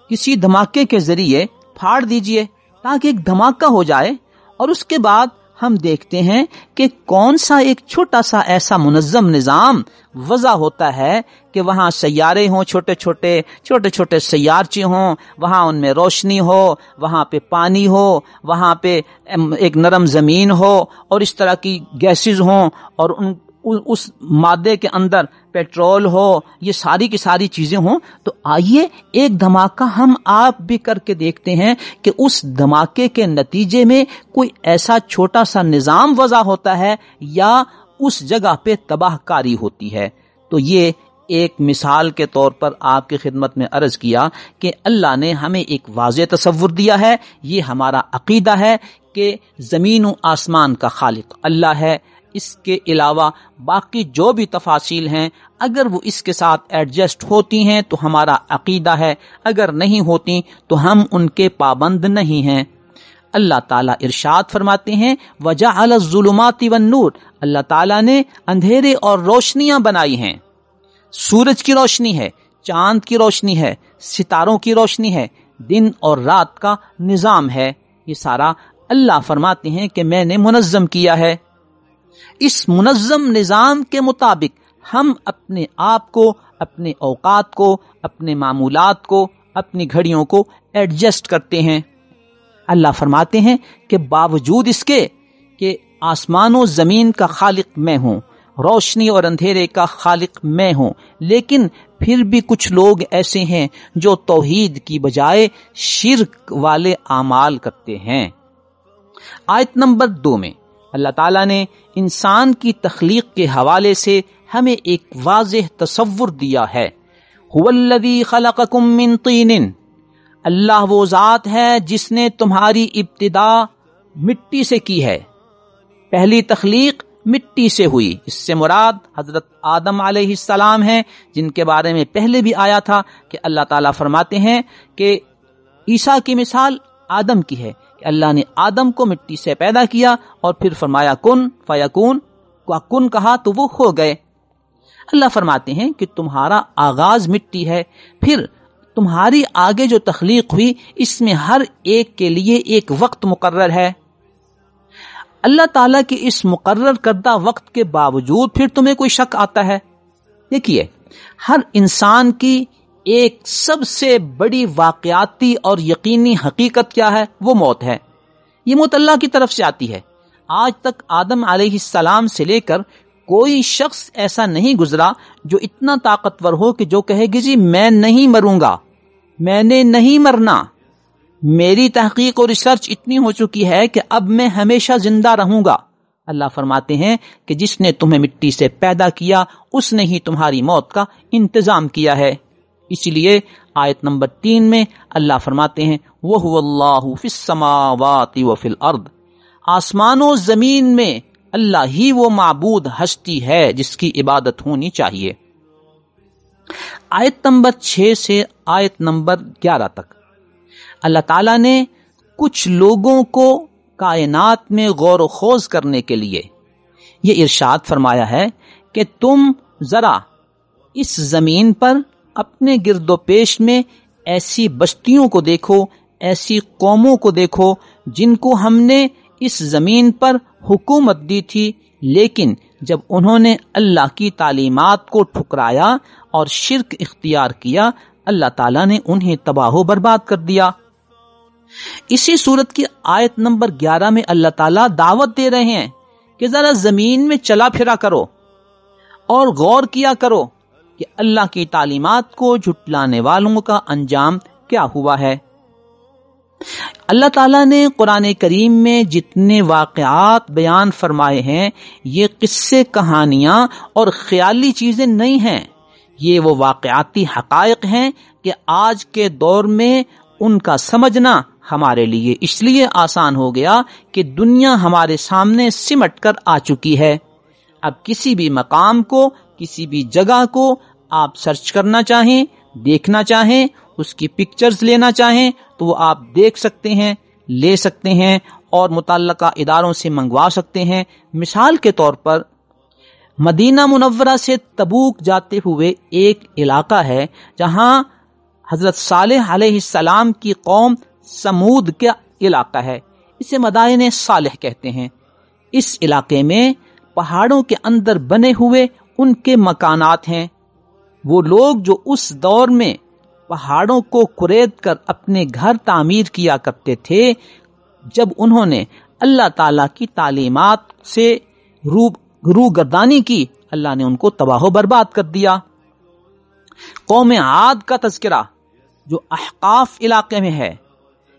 کسی دھماکے کے ذریعے پھاڑ دیجئے تاکہ ایک دھماکہ ہو جائے، اور اس کے بعد ہم دیکھتے ہیں کہ کون سا ایک چھوٹا سا ایسا منظم نظام وضع ہوتا ہے کہ وہاں سیارے ہوں، چھوٹے چھوٹے سیارچے ہوں، وہاں ان میں روشنی ہو، وہاں پہ پانی ہو، وہاں پہ ایک نرم زمین ہو، اور اس طرح کی گیسز ہوں، اور اس مادے کے اندر پیٹرول ہو، یہ ساری کی ساری چیزیں ہوں. تو آئیے ایک دھماکہ ہم آپ بھی کر کے دیکھتے ہیں کہ اس دھماکے کے نتیجے میں کوئی ایسا چھوٹا سا نظام وضع ہوتا ہے یا اس جگہ پہ تباہ کاری ہوتی ہے. تو یہ ایک مثال کے طور پر آپ کی خدمت میں عرض کیا کہ اللہ نے ہمیں ایک واضح تصور دیا ہے. یہ ہمارا عقیدہ ہے کہ زمین و آسمان کا خالق اللہ ہے. اس کے علاوہ باقی جو بھی تفاصیل ہیں اگر وہ اس کے ساتھ ایڈجسٹ ہوتی ہیں تو ہمارا عقیدہ ہے، اگر نہیں ہوتی تو ہم ان کے پابند نہیں ہیں. اللہ تعالیٰ ارشاد فرماتے ہیں وَجَعَلَ الظُّلُمَاتِ وَالنُّورِ، اللہ تعالیٰ نے اندھیرے اور روشنیاں بنائی ہیں. سورج کی روشنی ہے، چاند کی روشنی ہے، ستاروں کی روشنی ہے، دن اور رات کا نظام ہے. یہ سارا اللہ فرماتے ہیں کہ میں نے منظم کیا ہے. اس منظم نظام کے مطابق ہم اپنے آپ کو، اپنے اوقات کو، اپنے معمولات کو، اپنی گھڑیوں کو ایڈجسٹ کرتے ہیں. اللہ فرماتے ہیں کہ باوجود اس کے کہ آسمان و زمین کا خالق میں ہوں، روشنی اور اندھیرے کا خالق میں ہوں، لیکن پھر بھی کچھ لوگ ایسے ہیں جو توحید کی بجائے شرک والے اعمال کرتے ہیں. آیت نمبر 2 میں اللہ تعالیٰ نے انسان کی تخلیق کے حوالے سے ہمیں ایک واضح تصور دیا ہے. هو الذی خلقکم من طین، اللہ وہ ذات ہے جس نے تمہاری ابتدا مٹی سے کی ہے. پہلی تخلیق مٹی سے ہوئی. اس سے مراد حضرت آدم علیہ السلام ہیں، جن کے بارے میں پہلے بھی آیا تھا کہ اللہ تعالیٰ فرماتے ہیں کہ عیسیٰ کی مثال آدم کی ہے کہ اللہ نے آدم کو مٹی سے پیدا کیا اور پھر فرمایا کن فیکون، کن کہا تو وہ ہو گئے. اللہ فرماتے ہیں کہ تمہارا آغاز مٹی ہے، پھر تمہاری آگے جو تخلیق ہوئی اس میں ہر ایک کے لیے ایک وقت مقرر ہے. اللہ تعالیٰ کے اس مقرر کردہ وقت کے باوجود پھر تمہیں کوئی شک آتا ہے؟ دیکھیے، ہر انسان کی ایک سب سے بڑی واقعاتی اور یقینی حقیقت کیا ہے؟ وہ موت ہے. یہ موت اللہ کی طرف سے آتی ہے. آج تک آدم علیہ السلام سے لے کر کوئی شخص ایسا نہیں گزرا جو اتنا طاقتور ہو کہ جو کہے گی جی میں نہیں مروں گا، میں نے نہیں مرنا، میری تحقیق اور ریسرچ اتنی ہو چکی ہے کہ اب میں ہمیشہ زندہ رہوں گا. اللہ فرماتے ہیں کہ جس نے تمہیں مٹی سے پیدا کیا اس نے ہی تمہاری موت کا انتظام کیا ہے. اسی لیے آیت نمبر 3 میں اللہ فرماتے ہیں وَهُوَ اللَّهُ فِي السَّمَاوَاتِ وَفِي الْأَرْضِ، آسمان و زمین میں اللہ ہی وہ معبود ہستی ہے جس کی عبادت ہونی چاہیے. آیت نمبر 6 سے آیت نمبر 11 تک اللہ تعالیٰ نے کچھ لوگوں کو کائنات میں غور و خوض کرنے کے لیے یہ ارشاد فرمایا ہے کہ تم ذرا اس زمین پر اپنے گرد و پیش میں ایسی بستیوں کو دیکھو، ایسی قوموں کو دیکھو جن کو ہم نے اس زمین پر حکومت دی تھی، لیکن جب انہوں نے اللہ کی تعلیمات کو ٹھکرایا اور شرک اختیار کیا، اللہ تعالیٰ نے انہیں تباہ و برباد کر دیا. اسی سورت کی آیت نمبر 11 میں اللہ تعالیٰ دعوت دے رہے ہیں کہ ذرا زمین میں چلا پھرا کرو اور غور کیا کرو کہ اللہ کی تعلیمات کو جھٹلانے والوں کا انجام کیا ہوا ہے۔ اللہ تعالیٰ نے قرآن کریم میں جتنے واقعات بیان فرمائے ہیں یہ قصے، کہانیاں اور خیالی چیزیں نہیں ہیں، یہ وہ واقعاتی حقائق ہیں کہ آج کے دور میں ان کا سمجھنا ہمارے لیے اس لیے آسان ہو گیا کہ دنیا ہمارے سامنے سمٹ کر آ چکی ہے۔ اب کسی بھی مقام کو، کسی بھی جگہ کو آپ سرچ کرنا چاہیں، دیکھنا چاہیں، اس کی پکچرز لینا چاہیں تو وہ آپ دیکھ سکتے ہیں، لے سکتے ہیں اور متعلقہ اداروں سے منگوا سکتے ہیں۔ مثال کے طور پر مدینہ منورہ سے تبوک جاتے ہوئے ایک علاقہ ہے جہاں حضرت صالح علیہ السلام کی قوم سمود کا علاقہ ہے، اسے مدائن صالح کہتے ہیں۔ اس علاقے میں پہاڑوں کے اندر بنے ہوئے ان کے مکانات ہیں۔ وہ لوگ جو اس دور میں پہاڑوں کو کھرید کر اپنے گھر تعمیر کیا کرتے تھے، جب انہوں نے اللہ تعالی کی تعلیمات سے روگردانی کی، اللہ نے ان کو تباہ و برباد کر دیا۔ قوم عاد کا تذکرہ جو احقاف علاقے میں ہے،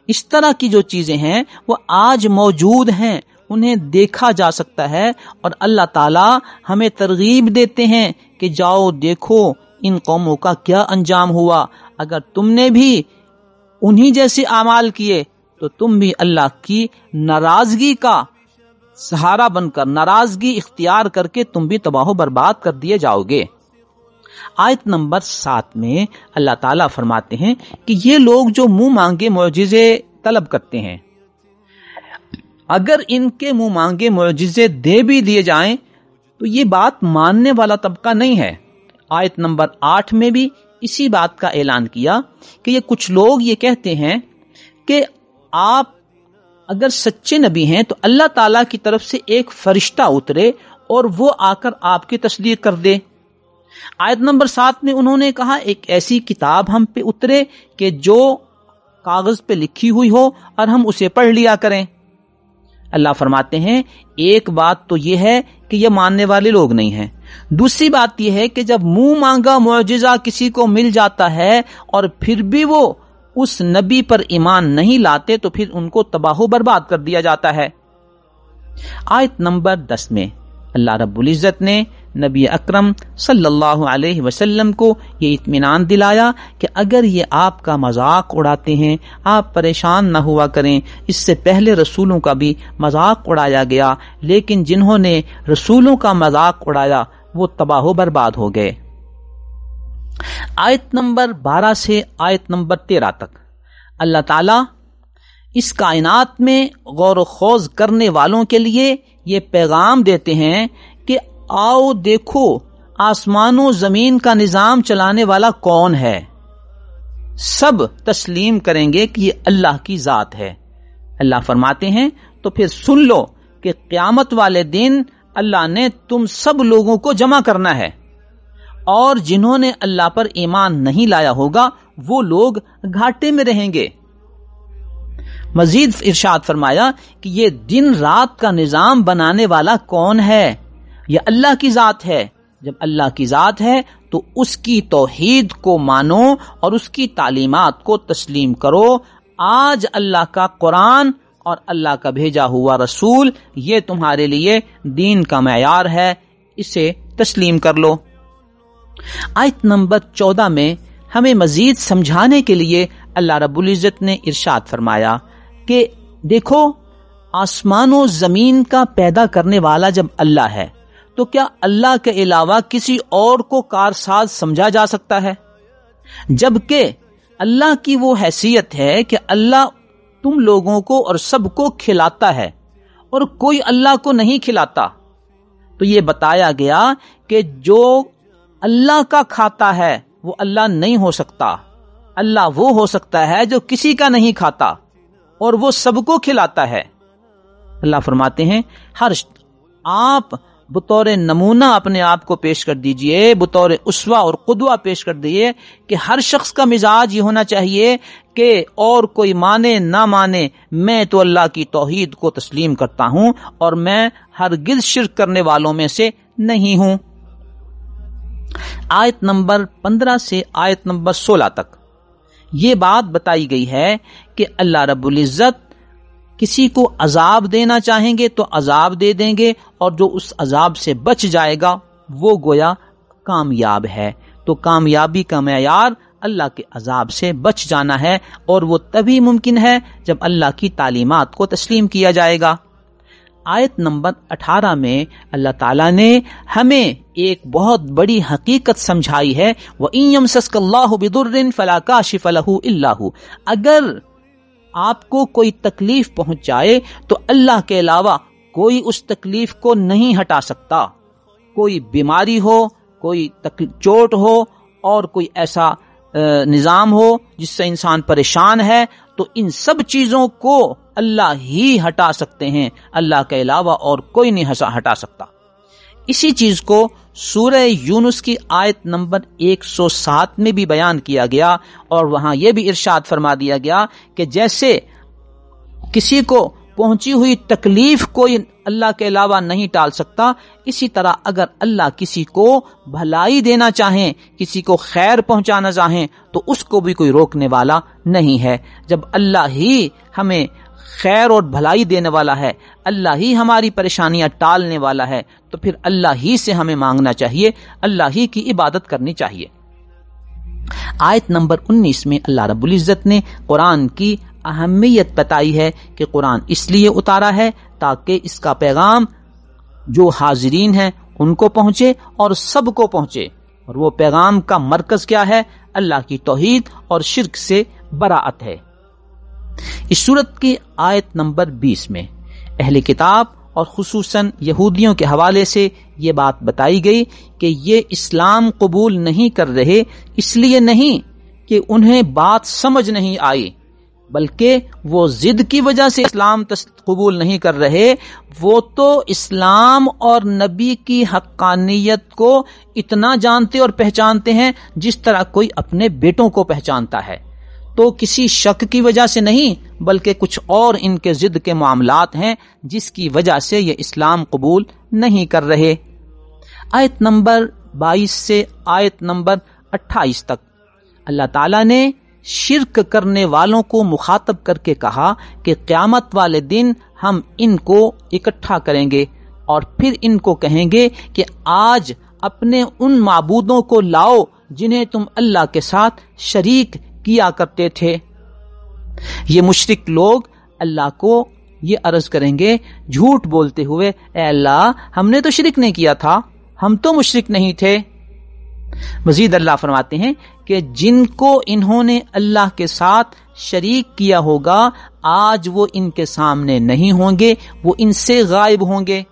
اس طرح کی جو چیزیں ہیں وہ آج موجود ہیں، انہیں دیکھا جا سکتا ہے، اور اللہ تعالی ہمیں ترغیب دیتے ہیں کہ جاؤ دیکھو ان قوموں کا کیا انجام ہوا۔ اگر تم نے بھی انہی جیسے اعمال کیے تو تم بھی اللہ کی ناراضگی کا سہارا بن کر، ناراضگی اختیار کر کے تم بھی تباہ و برباد کر دیے جاؤ گے۔ آیت نمبر 7 میں اللہ تعالیٰ فرماتے ہیں کہ یہ لوگ جو منہ مانگے معجزے طلب کرتے ہیں، اگر ان کے منہ مانگے معجزے دے بھی دیے جائیں تو یہ بات ماننے والا طبقہ نہیں ہے۔ آیت نمبر 8 میں بھی اسی بات کا اعلان کیا کہ یہ کچھ لوگ یہ کہتے ہیں کہ آپ اگر سچے نبی ہیں تو اللہ تعالیٰ کی طرف سے ایک فرشتہ اترے اور وہ آ کر آپ کی تصدیق کر دے۔ آیت نمبر 7 میں انہوں نے کہا ایک ایسی کتاب ہم پہ اترے کہ جو کاغذ پہ لکھی ہوئی ہو اور ہم اسے پڑھ لیا کریں۔ اللہ فرماتے ہیں ایک بات تو یہ ہے کہ یہ ماننے والے لوگ نہیں ہیں، دوسری بات یہ ہے کہ جب منہ مانگا معجزہ کسی کو مل جاتا ہے اور پھر بھی وہ اس نبی پر ایمان نہیں لاتے تو پھر ان کو تباہ و برباد کر دیا جاتا ہے۔ آیت نمبر 10 میں اللہ رب العزت نے نبی اکرم صلی اللہ علیہ وسلم کو یہ اطمینان دلایا کہ اگر یہ آپ کا مذاق اڑاتے ہیں آپ پریشان نہ ہوا کریں، اس سے پہلے رسولوں کا بھی مذاق اڑایا گیا، لیکن جنہوں نے رسولوں کا مذاق اڑایا وہ تباہ و برباد ہو گئے۔ آیت نمبر 12 سے آیت نمبر 13 تک اللہ تعالیٰ اس کائنات میں غور و خوض کرنے والوں کے لیے یہ پیغام دیتے ہیں کہ آؤ دیکھو آسمان و زمین کا نظام چلانے والا کون ہے۔ سب تسلیم کریں گے کہ یہ اللہ کی ذات ہے۔ اللہ فرماتے ہیں تو پھر سن لو کہ قیامت والے دن اللہ نے تم سب لوگوں کو جمع کرنا ہے، اور جنہوں نے اللہ پر ایمان نہیں لایا ہوگا وہ لوگ گھاٹے میں رہیں گے۔ مزید ارشاد فرمایا کہ یہ دن رات کا نظام بنانے والا کون ہے؟ یہ اللہ کی ذات ہے۔ جب اللہ کی ذات ہے تو اس کی توحید کو مانو اور اس کی تعلیمات کو تسلیم کرو۔ آج اللہ کا قرآن اور اللہ کا بھیجا ہوا رسول یہ تمہارے لیے دین کا معیار ہے، اسے تسلیم کر لو۔ آیت نمبر 14 میں ہمیں مزید سمجھانے کے لیے اللہ رب العزت نے ارشاد فرمایا کہ دیکھو آسمان و زمین کا پیدا کرنے والا جب اللہ ہے تو کیا اللہ کے علاوہ کسی اور کو کارساز سمجھا جا سکتا ہے؟ جبکہ اللہ کی وہ حیثیت ہے کہ اللہ تم لوگوں کو اور سب کو کھلاتا ہے اور کوئی اللہ کو نہیں کھلاتا۔ تو یہ بتایا گیا کہ جو اللہ کا کھاتا ہے وہ اللہ نہیں ہو سکتا، اللہ وہ ہو سکتا ہے جو کسی کا نہیں کھاتا اور وہ سب کو کھلاتا ہے۔ اللہ فرماتے ہیں آپ بطور نمونہ اپنے آپ کو پیش کر دیجئے، بطور اسوہ اور قدوہ پیش کر دیجئے کہ ہر شخص کا مزاج یہ ہونا چاہیے کہ اور کوئی مانے نہ مانے، میں تو اللہ کی توحید کو تسلیم کرتا ہوں اور میں ہرگز شرک کرنے والوں میں سے نہیں ہوں۔ آیت نمبر 15 سے آیت نمبر 16 تک یہ بات بتائی گئی ہے کہ اللہ رب العزت کسی کو عذاب دینا چاہیں گے تو عذاب دے دیں گے، اور جو اس عذاب سے بچ جائے گا وہ گویا کامیاب ہے۔ تو کامیابی کا معیار اللہ کے عذاب سے بچ جانا ہے، اور وہ تبھی ممکن ہے جب اللہ کی تعلیمات کو تسلیم کیا جائے گا۔ آیت نمبر 18 میں اللہ تعالیٰ نے ہمیں ایک بہت بڑی حقیقت سمجھائی ہے، وَإِن يَمْسَسْكَ اللَّهُ بِضُرٍّ فَلَا كَاشِفَ لَهُ إِلَّا هُ، اگر آپ کو کوئی تکلیف پہنچ جائے تو اللہ کے علاوہ کوئی اس تکلیف کو نہیں ہٹا سکتا۔ کوئی بیماری ہو، کوئی چوٹ ہو، اور کوئی ایسا نظام ہو جس سے انسان پریشان ہے، تو ان سب چیزوں کو اللہ ہی ہٹا سکتے ہیں، اللہ کے علاوہ اور کوئی نہیں ہٹا سکتا۔ اسی چیز کو سورہ یونس کی آیت نمبر 107 میں بھی بیان کیا گیا، اور وہاں یہ بھی ارشاد فرما دیا گیا کہ جیسے کسی کو پہنچی ہوئی تکلیف کوئی اللہ کے علاوہ نہیں ٹال سکتا، اسی طرح اگر اللہ کسی کو بھلائی دینا چاہیں، کسی کو خیر پہنچانا چاہیں، تو اس کو بھی کوئی روکنے والا نہیں ہے۔ جب اللہ ہی ہمیں خیر اور بھلائی دینے والا ہے، اللہ ہی ہماری پریشانیاں ٹالنے والا ہے، تو پھر اللہ ہی سے ہمیں مانگنا چاہیے، اللہ ہی کی عبادت کرنی چاہیے۔ آیت نمبر 19 میں اللہ رب العزت نے قرآن کی اہمیت بتائی ہے کہ قرآن اس لیے اتارا ہے تاکہ اس کا پیغام جو حاضرین ہیں ان کو پہنچے اور سب کو پہنچے، اور وہ پیغام کا مرکز کیا ہے؟ اللہ کی توحید اور شرک سے براءت ہے۔ اس سورت کی آیت نمبر 20 میں اہل کتاب اور خصوصاً یہودیوں کے حوالے سے یہ بات بتائی گئی کہ یہ اسلام قبول نہیں کر رہے، اس لیے نہیں کہ انہیں بات سمجھ نہیں آئی، بلکہ وہ ضد کی وجہ سے اسلام قبول نہیں کر رہے، وہ تو اسلام اور نبی کی حقانیت کو اتنا جانتے اور پہچانتے ہیں جس طرح کوئی اپنے بیٹوں کو پہچانتا ہے۔ تو کسی شک کی وجہ سے نہیں، بلکہ کچھ اور ان کے ضد کے معاملات ہیں جس کی وجہ سے یہ اسلام قبول نہیں کر رہے۔ آیت نمبر 22 سے آیت نمبر 28 تک اللہ تعالیٰ نے شرک کرنے والوں کو مخاطب کر کے کہا کہ قیامت والے دن ہم ان کو اکٹھا کریں گے اور پھر ان کو کہیں گے کہ آج اپنے ان معبودوں کو لاؤ جنہیں تم اللہ کے ساتھ شریک کیا کرتے تھے۔ یہ مشرک لوگ اللہ کو یہ عرض کریں گے جھوٹ بولتے ہوئے، اے اللہ ہم نے تو شرک نہیں کیا تھا، ہم تو مشرک نہیں تھے۔ مزید اللہ فرماتے ہیں کہ جن کو انہوں نے اللہ کے ساتھ شریک کیا ہوگا آج وہ ان کے سامنے نہیں ہوں گے، وہ ان سے غائب ہوں گے۔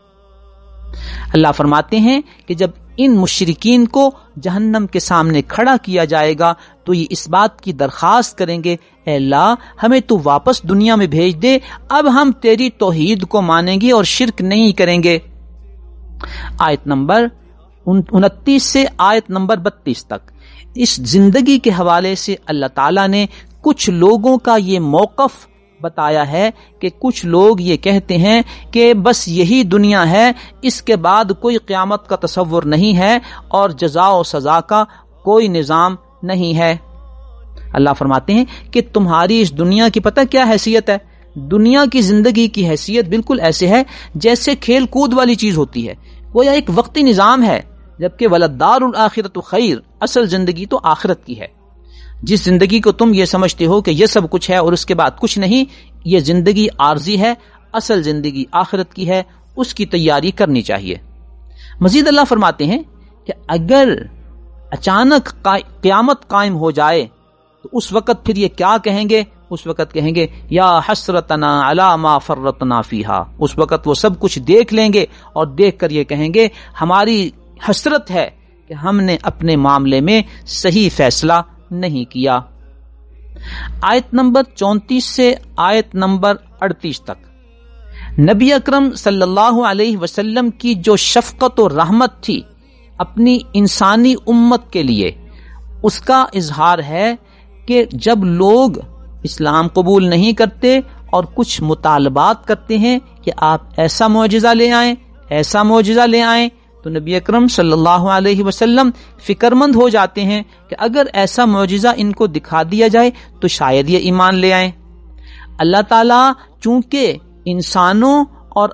اللہ فرماتے ہیں کہ جب ان مشرکین کو جہنم کے سامنے کھڑا کیا جائے گا تو یہ اس بات کی درخواست کریں گے، اے اللہ ہمیں تو واپس دنیا میں بھیج دے، اب ہم تیری توحید کو مانیں گے اور شرک نہیں کریں گے۔ آیت نمبر 29 سے آیت نمبر 32 تک اس زندگی کے حوالے سے اللہ تعالیٰ نے کچھ لوگوں کا یہ موقف بتایا ہے کہ کچھ لوگ یہ کہتے ہیں کہ بس یہی دنیا ہے، اس کے بعد کوئی قیامت کا تصور نہیں ہے اور جزا و سزا کا کوئی نظام نہیں ہے۔ اللہ فرماتے ہیں کہ تمہاری اس دنیا کی پتہ کیا حیثیت ہے؟ دنیا کی زندگی کی حیثیت بالکل ایسے ہے جیسے کھیل کود والی چیز ہوتی ہے، وہ یا ایک وقتی نظام ہے، جبکہ وَلَلدَّارُ الْآخِرَةُ خَيْرٌ، اصل زندگی تو آخرت کی ہے۔ جس زندگی کو تم یہ سمجھتے ہو کہ یہ سب کچھ ہے اور اس کے بعد کچھ نہیں، یہ زندگی عارضی ہے، اصل زندگی آخرت کی ہے، اس کی تیاری کرنی چاہیے۔ مزید اللہ فرماتے ہیں کہ اگر اچانک قیامت قائم ہو جائے تو اس وقت پھر یہ کیا کہیں گے؟ اس وقت کہیں گے یا حسرتنا علی ما فرطنا فیہا، اس وقت وہ سب کچھ دیکھ لیں گے اور دیکھ کر یہ کہیں گے ہماری حسرت ہے کہ ہم نے اپنے معاملے میں صحیح فیصلہ نہیں کیا۔ آیت نمبر 34 سے آیت نمبر 38 تک نبی اکرم صلی اللہ علیہ وسلم کی جو شفقت و رحمت تھی اپنی انسانی امت کے لیے، اس کا اظہار ہے کہ جب لوگ اسلام قبول نہیں کرتے اور کچھ مطالبات کرتے ہیں کہ آپ ایسا معجزہ لے آئیں، ایسا معجزہ لے آئیں، تو نبی اکرم صلی اللہ علیہ وسلم فکر مند ہو جاتے ہیں کہ اگر ایسا معجزہ ان کو دکھا دیا جائے تو شاید یہ ایمان لے آئیں۔ اللہ تعالیٰ چونکہ انسانوں اور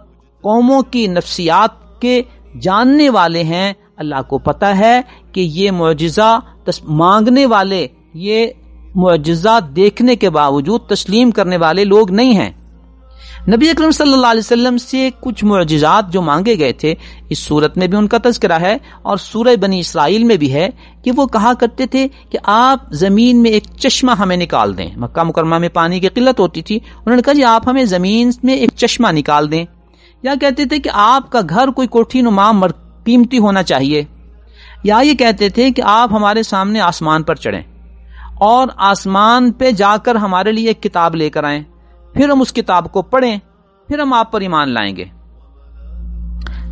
قوموں کی نفسیات کے جاننے والے ہیں، اللہ کو پتہ ہے کہ یہ معجزہ مانگنے والے، یہ معجزہ دیکھنے کے باوجود تسلیم کرنے والے لوگ نہیں ہیں۔ نبی اکرم صلی اللہ علیہ وسلم سے کچھ معجزات جو مانگے گئے تھے، اس صورت میں بھی ان کا تذکرہ ہے اور سورہ بنی اسرائیل میں بھی ہے کہ وہ کہا کرتے تھے کہ آپ زمین میں ایک چشمہ ہمیں نکال دیں۔ مکہ مکرمہ میں پانی کی قلت ہوتی تھی، انہوں نے کہا جی آپ ہمیں زمین میں ایک چشمہ نکال دیں۔ یا کہتے تھے کہ آپ کا گھر کوئی کوٹھی نما قیمتی ہونا چاہیے، یا یہ کہتے تھے کہ آپ ہمارے سامنے آسمان پر چڑھیں اور آسمان پہ جا کر ہمارے لیے ایک کتاب لے کر آئیں، پھر ہم اس کتاب کو پڑھیں، پھر ہم آپ پر ایمان لائیں گے۔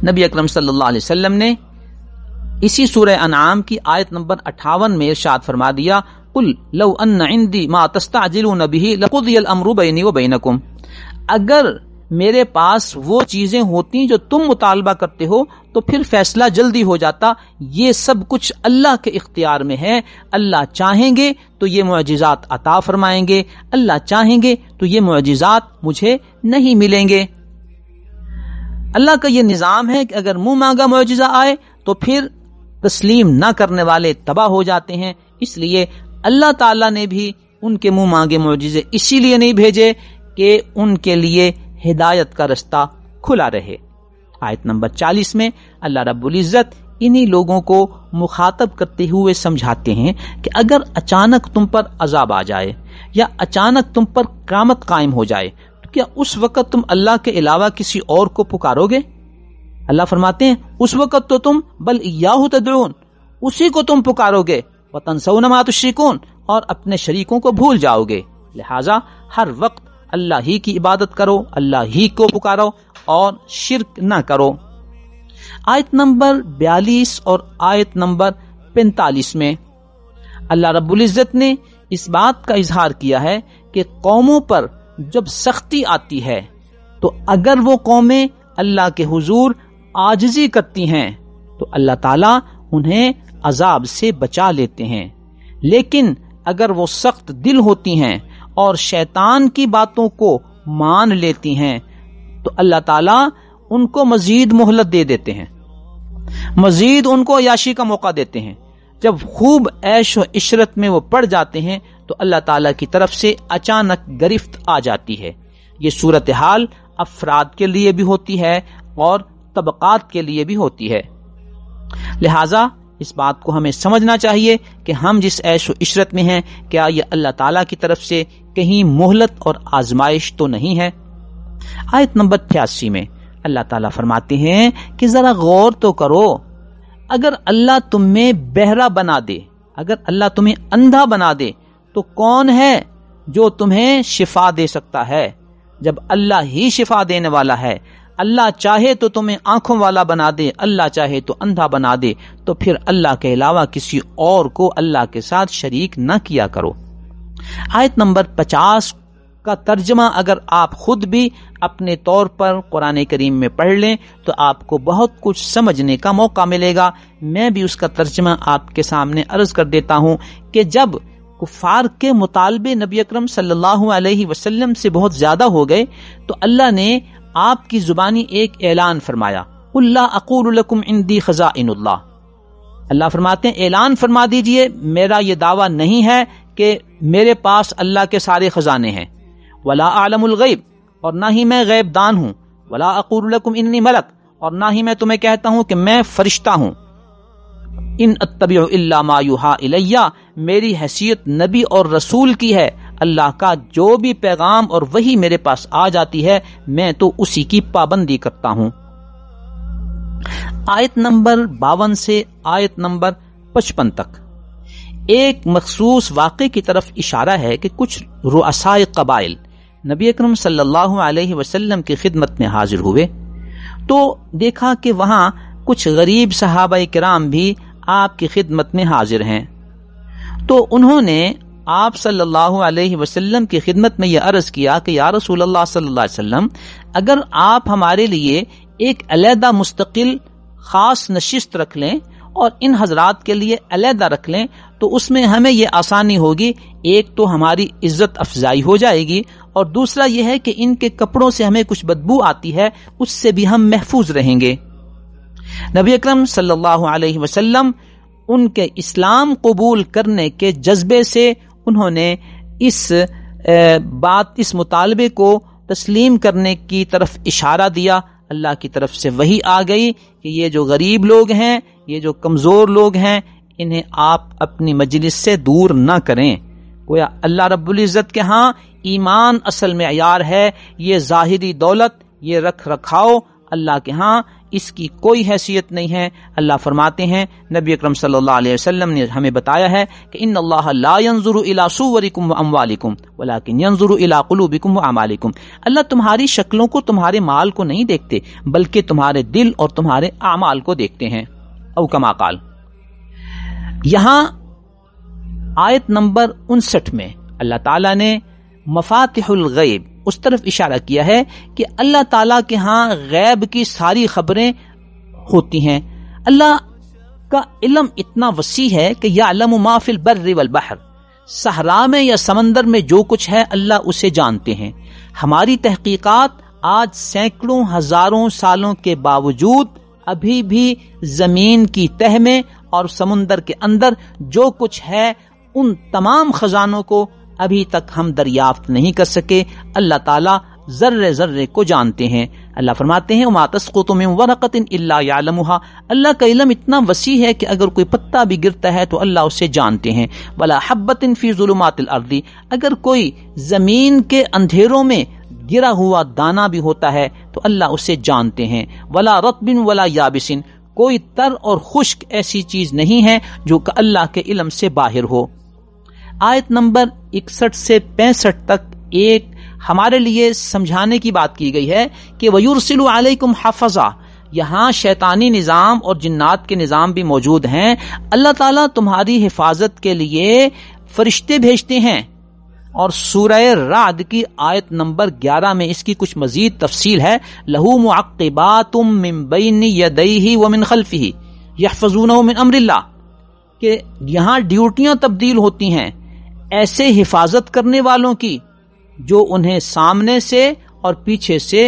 نبی اکرم صلی اللہ علیہ وسلم نے اسی سورہ انعام کی آیت نمبر 58 میں ارشاد فرما دیا، قل لو ان عندي ما تستعجلون به لقضي الامر بيني وبينكم، اگر میرے پاس وہ چیزیں ہوتی جو تم مطالبہ کرتے ہو تو پھر فیصلہ جلدی ہو جاتا۔ یہ سب کچھ اللہ کے اختیار میں ہے، اللہ چاہیں گے تو یہ معجزات عطا فرمائیں گے، اللہ چاہیں گے تو یہ معجزات مجھے نہیں ملیں گے۔ اللہ کا یہ نظام ہے کہ اگر منہ مانگا معجزہ آئے تو پھر تسلیم نہ کرنے والے تباہ ہو جاتے ہیں۔ اس لیے اللہ تعالیٰ نے بھی ان کے منہ مانگے معجزے اسی لیے نہیں بھیجے کہ ان کے لیے ہدایت کا رستہ کھلا رہے۔ آیت نمبر 40 میں اللہ رب العزت انہی لوگوں کو مخاطب کرتے ہوئے سمجھاتے ہیں کہ اگر اچانک تم پر عذاب آ جائے یا اچانک تم پر قیامت قائم ہو جائے تو کیا اس وقت تم اللہ کے علاوہ کسی اور کو پکارو گے؟ اللہ فرماتے ہیں اس وقت تو تم بل ایاہ تدعون، اسی کو تم پکارو گے، وتنسون ما تشرکون، اور اپنے شریکوں کو بھول جاؤ گے۔ لہذا ہر وقت اللہ ہی کی عبادت کرو، اللہ ہی کو پکارو اور شرک نہ کرو۔ آیت نمبر 42 اور آیت نمبر 45 میں اللہ رب العزت نے اس بات کا اظہار کیا ہے کہ قوموں پر جب سختی آتی ہے تو اگر وہ قومیں اللہ کے حضور عاجزی کرتی ہیں تو اللہ تعالیٰ انہیں عذاب سے بچا لیتے ہیں، لیکن اگر وہ سخت دل ہوتی ہیں اور شیطان کی باتوں کو مان لیتی ہیں تو اللہ تعالیٰ ان کو مزید مہلت دے دیتے ہیں، مزید ان کو عیاشی کا موقع دیتے ہیں۔ جب خوب عیش و عشرت میں وہ پڑ جاتے ہیں تو اللہ تعالیٰ کی طرف سے اچانک گرفت آ جاتی ہے۔ یہ صورتحال افراد کے لیے بھی ہوتی ہے اور طبقات کے لیے بھی ہوتی ہے۔ لہٰذا اس بات کو ہمیں سمجھنا چاہیے کہ ہم جس عیش و عشرت میں ہیں کیا یہ اللہ تعالیٰ کی طرف سے کہیں مہلت اور آزمائش تو نہیں ہے؟ آیت نمبر 83 میں اللہ تعالیٰ فرماتے ہیں کہ ذرا غور تو کرو، اگر اللہ تم میں بہرا بنا دے، اگر اللہ تمہیں اندھا بنا دے تو کون ہے جو تمہیں شفا دے سکتا ہے؟ جب اللہ ہی شفا دینے والا ہے، اللہ چاہے تو تمہیں آنکھوں والا بنا دے، اللہ چاہے تو اندھا بنا دے، تو پھر اللہ کے علاوہ کسی اور کو اللہ کے ساتھ شریک نہ کیا کرو۔ آیت نمبر 50 کا ترجمہ اگر آپ خود بھی اپنے طور پر قرآن کریم میں پڑھ لیں تو آپ کو بہت کچھ سمجھنے کا موقع ملے گا۔ میں بھی اس کا ترجمہ آپ کے سامنے عرض کر دیتا ہوں کہ جب کفار کے مطالبے نبی اکرم صلی اللہ علیہ وسلم سے بہت زیادہ ہو گئے تو اللہ نے آپ کی زبانی ایک اعلان فرمایا، قُل لَا أَقُولُ لَكُمْ عِنْدِي خَزَائِنُ اللَّهِ، اللہ فرماتے ہیں اعلان فرما دیجئے میرا یہ دعویٰ نہیں ہے کہ میرے پاس اللہ کے سارے خزانے ہیں، وَلَا أَعْلَمُ الْغَيْبِ، اور نہ ہی میں غیب دان ہوں، وَلَا أَقُولُ لَكُمْ إِنِّي مَلَكٌ، اور نہ ہی میں تمہیں کہتا ہوں کہ میں فرشتہ ہوں، ان اتبع الا ما یوحى الی، میری حیثیت نبی اور رسول کی ہے، اللہ کا جو بھی پیغام اور وحی میرے پاس آ جاتی ہے میں تو اسی کی پابندی کرتا ہوں۔ آیت نمبر 52 سے آیت نمبر 55 تک ایک مخصوص واقعے کی طرف اشارہ ہے کہ کچھ رؤسائے قبائل نبی اکرم صلی اللہ علیہ وسلم کی خدمت میں حاضر ہوئے تو دیکھا کہ وہاں کچھ غریب صحابہ کرام بھی آپ کی خدمت میں حاضر ہیں. تو انہوں نے آپ صلی اللہ علیہ وسلم کی خدمت میں یہ عرض کیا کہ یا رسول اللہ صلی اللہ علیہ وسلم، اگر آپ ہمارے لیے ایک علیحدہ مستقل خاص نشست رکھ لیں اور ان حضرات کے لیے علیحدہ رکھ لیں تو اس میں ہمیں یہ آسانی ہوگی. ایک تو ہماری عزت افزائی ہو جائے گی اور دوسرا یہ ہے کہ ان کے کپڑوں سے ہمیں کچھ بدبو آتی ہے، اس سے بھی ہم محفوظ رہیں گے. نبی اکرم صلی اللہ علیہ وسلم ان کے اسلام قبول کرنے کے جذبے سے انہوں نے اس مطالبے کو تسلیم کرنے کی طرف اشارہ دیا. اللہ کی طرف سے وحی آ گئی کہ یہ جو غریب لوگ ہیں، یہ جو کمزور لوگ ہیں، انہیں آپ اپنی مجلس سے دور نہ کریں. گویا اللہ رب العزت کے ہاں ایمان اصل معیار ہے. یہ ظاہری دولت، یہ رکھ رکھاؤ اللہ کے ہاں اس کی کوئی حیثیت نہیں ہے. اللہ فرماتے ہیں، نبی اکرم صلی اللہ علیہ وسلم نے ہمیں بتایا ہے کہ ان اللہ لا ينظر الى صورکم واموالکم ولکن ينظر الى قلوبکم واعمالکم. اللہ تمہاری شکلوں کو، تمہارے مال کو نہیں دیکھتے بلکہ تمہارے دل اور تمہارے اعمال کو دیکھتے ہیں. او کما قال. یہاں آیت نمبر 59 میں اللہ تعالیٰ نے مفاتح الغیب اس طرف اشارہ کیا ہے کہ اللہ تعالیٰ کے ہاں غیب کی ساری خبریں ہوتی ہیں. اللہ کا علم اتنا وسیع ہے کہ یعلم ما فی البر والبحر، صحرا میں یا سمندر میں جو کچھ ہے اللہ اسے جانتے ہیں. ہماری تحقیقات آج سینکڑوں ہزاروں سالوں کے باوجود ابھی بھی زمین کی تہ میں اور سمندر کے اندر جو کچھ ہے ان تمام خزانوں کو ابھی تک ہم دریافت نہیں کر سکے. اللہ تعالیٰ ذرے ذرے کو جانتے ہیں. اللہ فرماتے ہیں وما تسقط من ورقۃ الا يعلمها. اللہ کا علم اتنا وسیع ہے کہ اگر کوئی پتا بھی گرتا ہے تو اللہ اسے جانتے ہیں. ولا حبۃ فی ظلمات الارض. اگر کوئی زمین کے اندھیروں میں گرا ہوا دانہ بھی ہوتا ہے تو اللہ اسے جانتے ہیں. ولا رطب ولا یابس. کوئی تر اور خشک ایسی چیز نہیں ہے جو کہ اللہ کے علم سے باہر ہو. آیت نمبر 61 سے 65 تک ایک ہمارے لیے سمجھانے کی بات کی گئی ہے کہ وَيُرْسِلُ عَلَيْكُمْ حَفَظًا. یہاں شیطانی نظام اور جنات کے نظام بھی موجود ہیں. اللہ تعالیٰ تمہاری حفاظت کے لیے فرشتے بھیجتے ہیں. اور سورہ رعد کی آیت نمبر 11 میں اس کی کچھ مزید تفصیل ہے. لَهُ مُعَقِّبَاتٌ مِّن بَيْنِ يَدَيْهِ وَمِنْ خَلْفِهِ يَحْفَظُونَهُ مِنْ أَمْرِ اللَّهِ. کہ یہاں ڈیوٹیاں تبدیل ہوتی ہیں ایسے حفاظت کرنے والوں کی جو انہیں سامنے سے اور پیچھے سے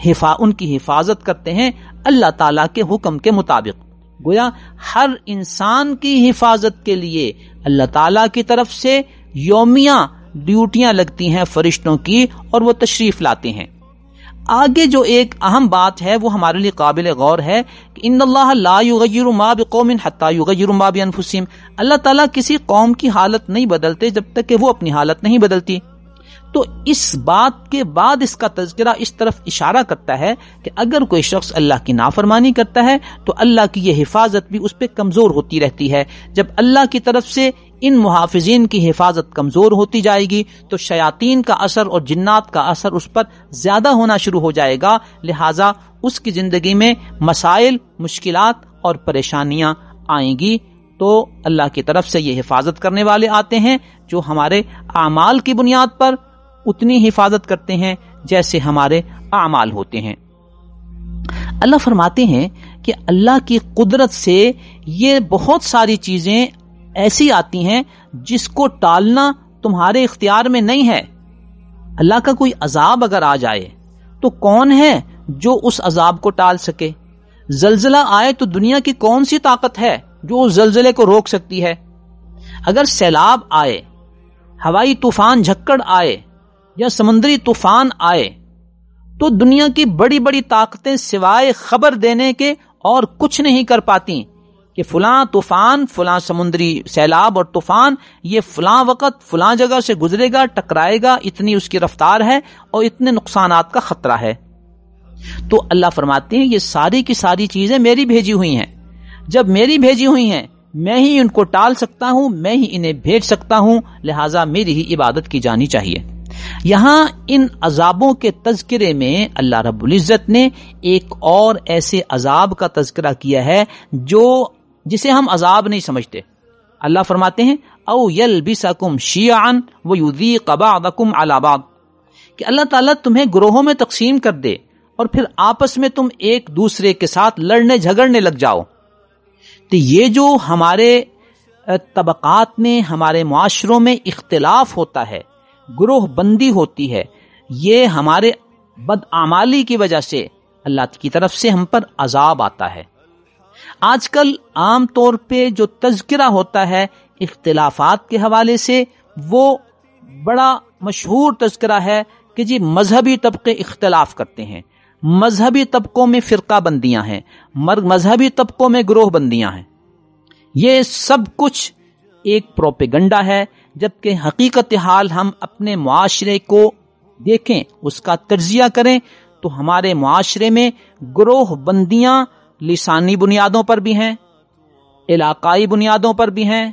ان کی حفاظت کرتے ہیں اللہ تعالیٰ کے حکم کے مطابق. گویا ہر انسان کی حفاظت کے لیے اللہ تعالیٰ کی طرف سے یومیہ ڈیوٹیاں لگتی ہیں فرشتوں کی اور وہ تشریف لاتے ہیں. آگے جو ایک اہم بات ہے وہ ہمارے لیے قابل غور ہے کہ ان اللہ لا یغیر ما بقوم حتی یغیروا ما بانفسہم. اللہ تعالیٰ کسی قوم کی حالت نہیں بدلتے جب تک کہ وہ اپنی حالت نہیں بدلتی. تو اس بات کے بعد اس کا تذکرہ اس طرف اشارہ کرتا ہے کہ اگر کوئی شخص اللہ کی نافرمانی کرتا ہے تو اللہ کی یہ حفاظت بھی اس پہ کمزور ہوتی رہتی ہے. جب اللہ کی طرف سے ان محافظین کی حفاظت کمزور ہوتی جائے گی تو شیاطین کا اثر اور جنات کا اثر اس پر زیادہ ہونا شروع ہو جائے گا. لہٰذا اس کی زندگی میں مسائل، مشکلات اور پریشانیاں آئیں گی. تو اللہ کی طرف سے یہ حفاظت کرنے والے آتے ہیں جو ہمارے اعمال کی بنیاد پر اتنی حفاظت کرتے ہیں جیسے ہمارے اعمال ہوتے ہیں. اللہ فرماتے ہیں کہ اللہ کی قدرت سے یہ بہت ساری چیزیں ایسی آتی ہیں جس کو ٹالنا تمہارے اختیار میں نہیں ہے. اللہ کا کوئی عذاب اگر آ جائے تو کون ہے جو اس عذاب کو ٹال سکے؟ زلزلہ آئے تو دنیا کی کون سی طاقت ہے جو اس زلزلے کو روک سکتی ہے؟ اگر سیلاب آئے، ہوائی طوفان جھکڑ آئے یا سمندری طوفان آئے تو دنیا کی بڑی بڑی طاقتیں سوائے خبر دینے کے اور کچھ نہیں کر پاتی کہ فلاں طوفان، فلاں سمندری سیلاب اور طوفان یہ فلاں وقت فلاں جگہ سے گزرے گا، ٹکرائے گا، اتنی اس کی رفتار ہے اور اتنے نقصانات کا خطرہ ہے. تو اللہ فرماتے ہیں یہ ساری کی ساری چیزیں میری بھیجی ہوئی ہیں. جب میری بھیجی ہوئی ہیں میں ہی ان کو ٹال سکتا ہوں، میں ہی انہیں بھیج سکتا ہوں، لہٰذا میری ہی عبادت کی جانی چاہیے. یہاں ان عذابوں کے تذکرے میں اللہ رب العزت نے ایک اور ایسے عذاب کا تذکرہ کیا ہے جسے ہم عذاب نہیں سمجھتے. اللہ فرماتے ہیں او یلبسکم شیعا ویذیق بعضکم علی بعض، کہ اللہ تعالیٰ تمہیں گروہوں میں تقسیم کر دے اور پھر آپس میں تم ایک دوسرے کے ساتھ لڑنے جھگڑنے لگ جاؤ. تو یہ جو ہمارے طبقات میں، ہمارے معاشروں میں اختلاف ہوتا ہے، گروہ بندی ہوتی ہے، یہ ہمارے بدعمالی کی وجہ سے اللہ کی طرف سے ہم پر عذاب آتا ہے. آج کل عام طور پہ جو تذکرہ ہوتا ہے اختلافات کے حوالے سے، وہ بڑا مشہور تذکرہ ہے کہ جی مذہبی طبقے اختلاف کرتے ہیں، مذہبی طبقوں میں فرقہ بندیاں ہیں، مذہبی طبقوں میں گروہ بندیاں ہیں. یہ سب کچھ ایک پروپیگنڈا ہے، جبکہ حقیقت حال ہم اپنے معاشرے کو دیکھیں، اس کا تجزیہ کریں تو ہمارے معاشرے میں گروہ بندیاں لسانی بنیادوں پر بھی ہیں، علاقائی بنیادوں پر بھی ہیں،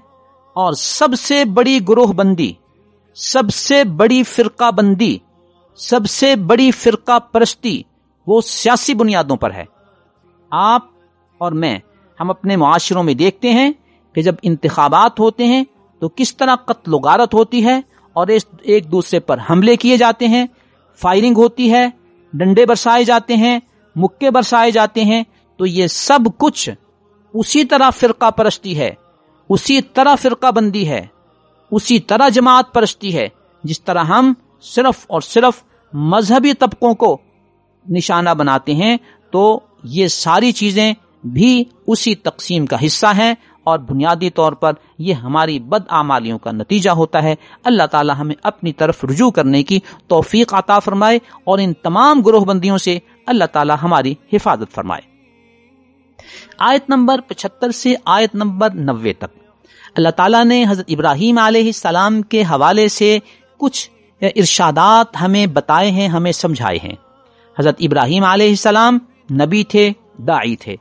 اور سب سے بڑی گروہ بندی، سب سے بڑی فرقہ بندی، سب سے بڑی فرقہ پرستی وہ سیاسی بنیادوں پر ہے. آپ اور میں، ہم اپنے معاشروں میں دیکھتے ہیں کہ جب انتخابات ہوتے ہیں تو کس طرح قتل و غارت ہوتی ہے اور ایک دوسرے پر حملے کیے جاتے ہیں، فائرنگ ہوتی ہے، ڈنڈے برسائے جاتے ہیں، مکے برسائے جاتے ہیں. تو یہ سب کچھ اسی طرح فرقہ پرستی ہے، اسی طرح فرقہ بندی ہے، اسی طرح جماعت پرستی ہے جس طرح ہم صرف اور صرف مذہبی طبقوں کو نشانہ بناتے ہیں. تو یہ ساری چیزیں بھی اسی تقسیم کا حصہ ہیں اور بنیادی طور پر یہ ہماری بدعمالیوں کا نتیجہ ہوتا ہے. اللہ تعالی ہمیں اپنی طرف رجوع کرنے کی توفیق عطا فرمائے اور ان تمام گروہ بندیوں سے اللہ تعالی ہماری حفاظت فرمائے. آیت نمبر 75 سے آیت نمبر 90 تک اللہ تعالیٰ نے حضرت ابراہیم علیہ السلام کے حوالے سے کچھ ارشادات ہمیں بتائے ہیں، ہمیں سمجھائے ہیں. حضرت ابراہیم علیہ السلام نبی تھے، داعی تھے.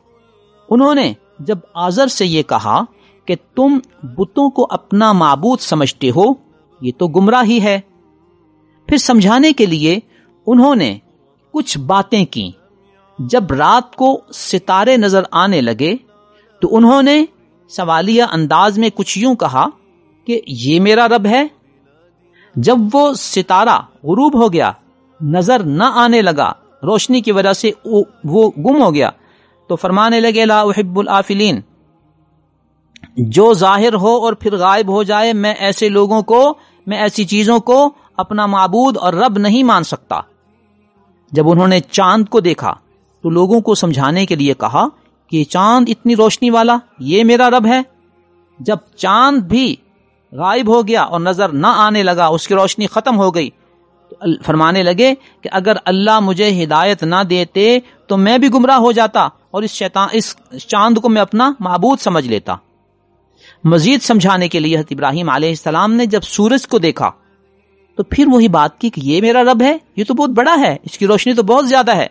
انہوں نے جب آزر سے یہ کہا کہ تم بتوں کو اپنا معبود سمجھتے ہو، یہ تو گمراہی ہے، پھر سمجھانے کے لیے انہوں نے کچھ باتیں کی. جب رات کو ستارے نظر آنے لگے تو انہوں نے سوالیہ انداز میں کچھ یوں کہا کہ یہ میرا رب ہے. جب وہ ستارہ غروب ہو گیا، نظر نہ آنے لگا، روشنی کی وجہ سے وہ گم ہو گیا، تو فرمانے لگے لا احب الآفلین، جو ظاہر ہو اور پھر غائب ہو جائے، میں ایسے لوگوں کو، میں ایسی چیزوں کو اپنا معبود اور رب نہیں مان سکتا. جب انہوں نے چاند کو دیکھا تو لوگوں کو سمجھانے کے لیے کہا کہ چاند اتنی روشنی والا یہ میرا رب ہے. جب چاند بھی غائب ہو گیا اور نظر نہ آنے لگا، اس کی روشنی ختم ہو گئی، تو فرمانے لگے کہ اگر اللہ مجھے ہدایت نہ دیتے تو میں بھی گمراہ ہو جاتا اور اس چاند کو میں اپنا معبود سمجھ لیتا. مزید سمجھانے کے لیے حضرت ابراہیم علیہ السلام نے جب سورج کو دیکھا تو پھر وہی بات کی کہ یہ میرا رب ہے، یہ تو بہت بڑا ہے، اس کی روشنی تو بہت زیادہ ہے.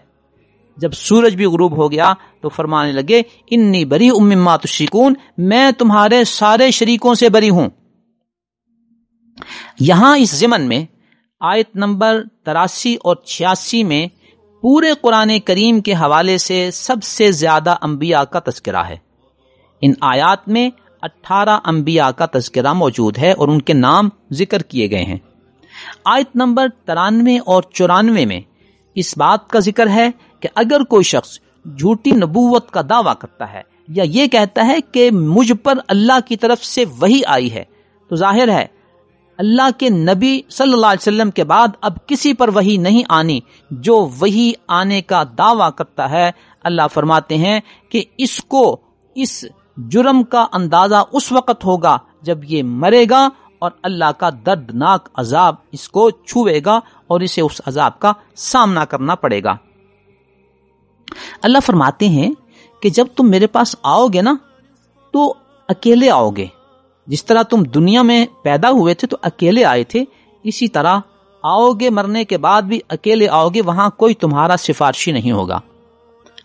جب سورج بھی غروب ہو گیا تو فرمانے لگے انی بریء مما تشرکون، میں تمہارے سارے شریکوں سے بری ہوں. یہاں اس ضمن میں آیت نمبر 83 اور 86 میں پورے قرآن کریم کے حوالے سے سب سے زیادہ انبیاء کا تذکرہ ہے. ان آیات میں 18 انبیاء کا تذکرہ موجود ہے اور ان کے نام ذکر کیے گئے ہیں. آیت نمبر 93 اور 94 میں اس بات کا ذکر ہے کہ اگر کوئی شخص جھوٹی نبوت کا دعویٰ کرتا ہے یا یہ کہتا ہے کہ مجھ پر اللہ کی طرف سے وحی آئی ہے، تو ظاہر ہے اللہ کے نبی صلی اللہ علیہ وسلم کے بعد اب کسی پر وحی نہیں آنی جو وحی آنے کا دعویٰ کرتا ہے. اللہ فرماتے ہیں کہ اس کو اس جرم کا اندازہ اس وقت ہوگا جب یہ مرے گا اور اللہ کا دردناک عذاب اس کو چھوئے گا اور اسے اس عذاب کا سامنا کرنا پڑے گا. اللہ فرماتے ہیں کہ جب تم میرے پاس آؤ گے نا تو اکیلے آؤ گے. جس طرح تم دنیا میں پیدا ہوئے تھے تو اکیلے آئے تھے، اسی طرح آؤ گے، مرنے کے بعد بھی اکیلے آؤ گے. وہاں کوئی تمہارا سفارشی نہیں ہوگا.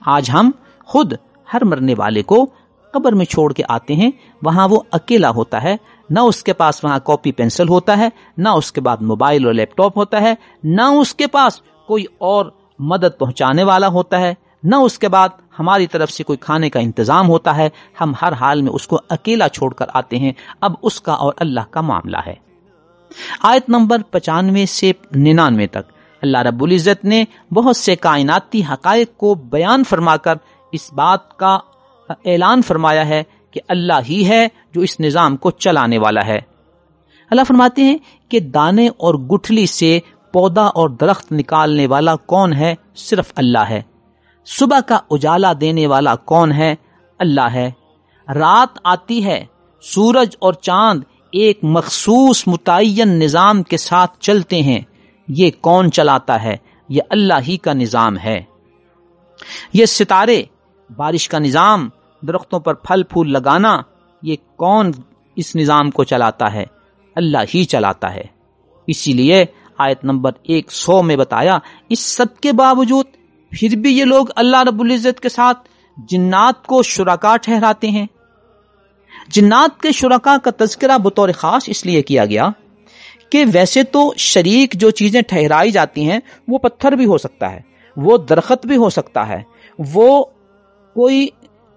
آج ہم خود ہر مرنے والے کو قبر میں چھوڑ کے آتے ہیں، وہاں وہ اکیلا ہوتا ہے، نہ اس کے پاس وہاں کاپی پینسل ہوتا ہے، نہ اس کے بعد موبائل اور لیپ ٹاپ ہوتا ہے، نہ اس کے پاس کوئی اور مدد پہنچانے والا ہوتا ہے، نہ اس کے بعد ہماری طرف سے کوئی کھانے کا انتظام ہوتا ہے. ہم ہر حال میں اس کو اکیلا چھوڑ کر آتے ہیں. اب اس کا اور اللہ کا معاملہ ہے. آیت نمبر 95 سے 99 تک اللہ رب العزت نے بہت سے کائناتی حقائق کو بیان فرما کر اس بات کا اعلان فرمایا ہے کہ اللہ ہی ہے جو اس نظام کو چلانے والا ہے. اللہ فرماتے ہیں کہ دانے اور گٹھلی سے پودا اور درخت نکالنے والا کون ہے؟ صرف اللہ ہے. صبح کا اجالا دینے والا کون ہے؟ اللہ ہے. رات آتی ہے، سورج اور چاند ایک مخصوص متعین نظام کے ساتھ چلتے ہیں. یہ کون چلاتا ہے؟ یہ اللہ ہی کا نظام ہے. یہ ستارے، بارش کا نظام، درختوں پر پھل پھول لگانا، یہ کون اس نظام کو چلاتا ہے؟ اللہ ہی چلاتا ہے. اسی لیے آیت نمبر 100 میں بتایا، اس سب کے باوجود پھر بھی یہ لوگ اللہ رب العزت کے ساتھ جنات کو شرکا ٹھہراتے ہیں. جنات کے شرکا کا تذکرہ بطور خاص اس لیے کیا گیا کہ ویسے تو شریک جو چیزیں ٹھہرائی جاتی ہیں وہ پتھر بھی ہو سکتا ہے، وہ درخت بھی ہو سکتا ہے، وہ کوئی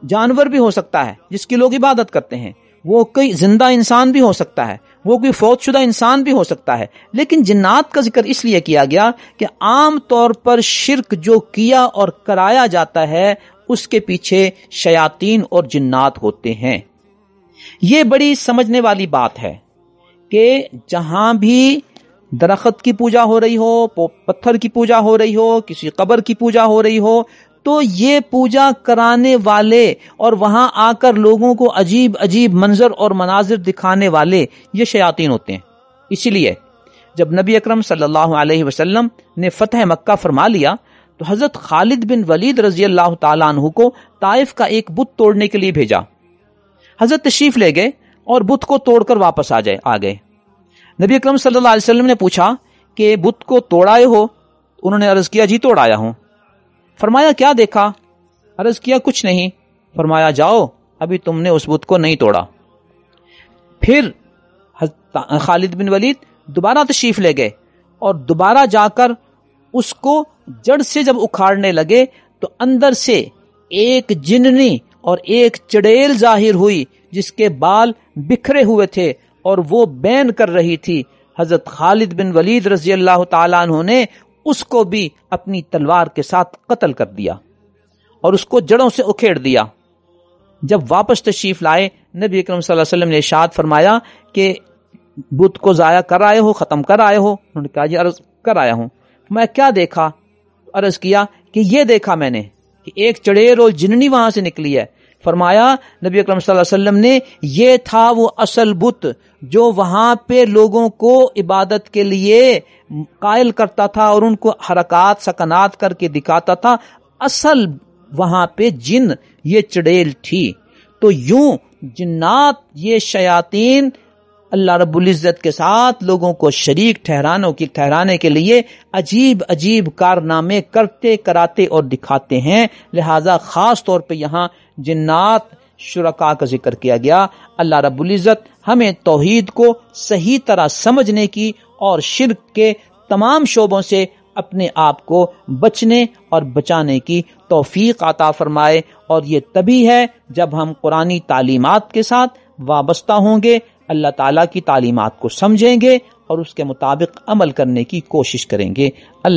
جانور بھی ہو سکتا ہے جس کی لوگ عبادت کرتے ہیں، وہ کوئی زندہ انسان بھی ہو سکتا ہے، وہ کوئی فوت شدہ انسان بھی ہو سکتا ہے. لیکن جنات کا ذکر اس لیے کیا گیا کہ عام طور پر شرک جو کیا اور کرایا جاتا ہے اس کے پیچھے شیاطین اور جنات ہوتے ہیں. یہ بڑی سمجھنے والی بات ہے کہ جہاں بھی درخت کی پوجا ہو رہی ہو، پتھر کی پوجا ہو رہی ہو، کسی قبر کی پوجا ہو رہی ہو، تو یہ پوجا کرانے والے اور وہاں آ کر لوگوں کو عجیب عجیب منظر اور مناظر دکھانے والے یہ شیاطین ہوتے ہیں. اسی لیے جب نبی اکرم صلی اللہ علیہ وسلم نے فتح مکہ فرما لیا تو حضرت خالد بن ولید رضی اللہ تعالیٰ عنہ کو طائف کا ایک بت توڑنے کے لیے بھیجا. حضرت تشریف لے گئے اور بت کو توڑ کر واپس آ گئے. نبی اکرم صلی اللہ علیہ وسلم نے پوچھا کہ بت کو توڑائے ہو؟ انہوں نے عرض کیا جی توڑایا ہوں. فرمایا کیا دیکھا؟ عرض کیا کچھ نہیں. فرمایا جاؤ، ابھی تم نے اس بت کو نہیں توڑا. پھر خالد بن ولید دوبارہ تشریف لے گئے اور دوبارہ جا کر اس کو جڑ سے جب اکھاڑنے لگے تو اندر سے ایک جننی اور ایک چڑیل ظاہر ہوئی جس کے بال بکھرے ہوئے تھے اور وہ بین کر رہی تھی. حضرت خالد بن ولید رضی اللہ تعالیٰ عنہ نے اس کو بھی اپنی تلوار کے ساتھ قتل کر دیا اور اس کو جڑوں سے اکھیڑ دیا. جب واپس تشریف لائے نبی اکرم صلی اللہ علیہ وسلم نے ارشاد فرمایا کہ بت کو ضائع کر آئے ہو، ختم کر آئے ہو؟ انہوں نے کہا جی عرض کر آیا ہوں. میں کیا دیکھا؟ عرض کیا کہ یہ دیکھا میں نے کہ ایک چڑیل اور جننی وہاں سے نکلی ہے. فرمایا نبی اکرم صلی اللہ علیہ وسلم نے یہ تھا وہ اصل بت جو وہاں پہ لوگوں کو عبادت کے لیے قائل کرتا تھا اور ان کو حرکات سکنات کر کے دکھاتا تھا. اصل وہاں پہ جن یہ چڑیل تھی. تو یوں جنات، یہ شیاطین اللہ رب العزت کے ساتھ لوگوں کو شریک ٹھہرانے کے لیے عجیب عجیب کارنامے کرتے کراتے اور دکھاتے ہیں. لہذا خاص طور پہ یہاں جنات شرکا کا ذکر کیا گیا. اللہ رب العزت ہمیں توحید کو صحیح طرح سمجھنے کی اور شرک کے تمام شعبوں سے اپنے آپ کو بچنے اور بچانے کی توفیق عطا فرمائے. اور یہ تبھی ہے جب ہم قرآنی تعلیمات کے ساتھ وابستہ ہوں گے، اللہ تعالیٰ کی تعلیمات کو سمجھیں گے اور اس کے مطابق عمل کرنے کی کوشش کریں گے. اللہ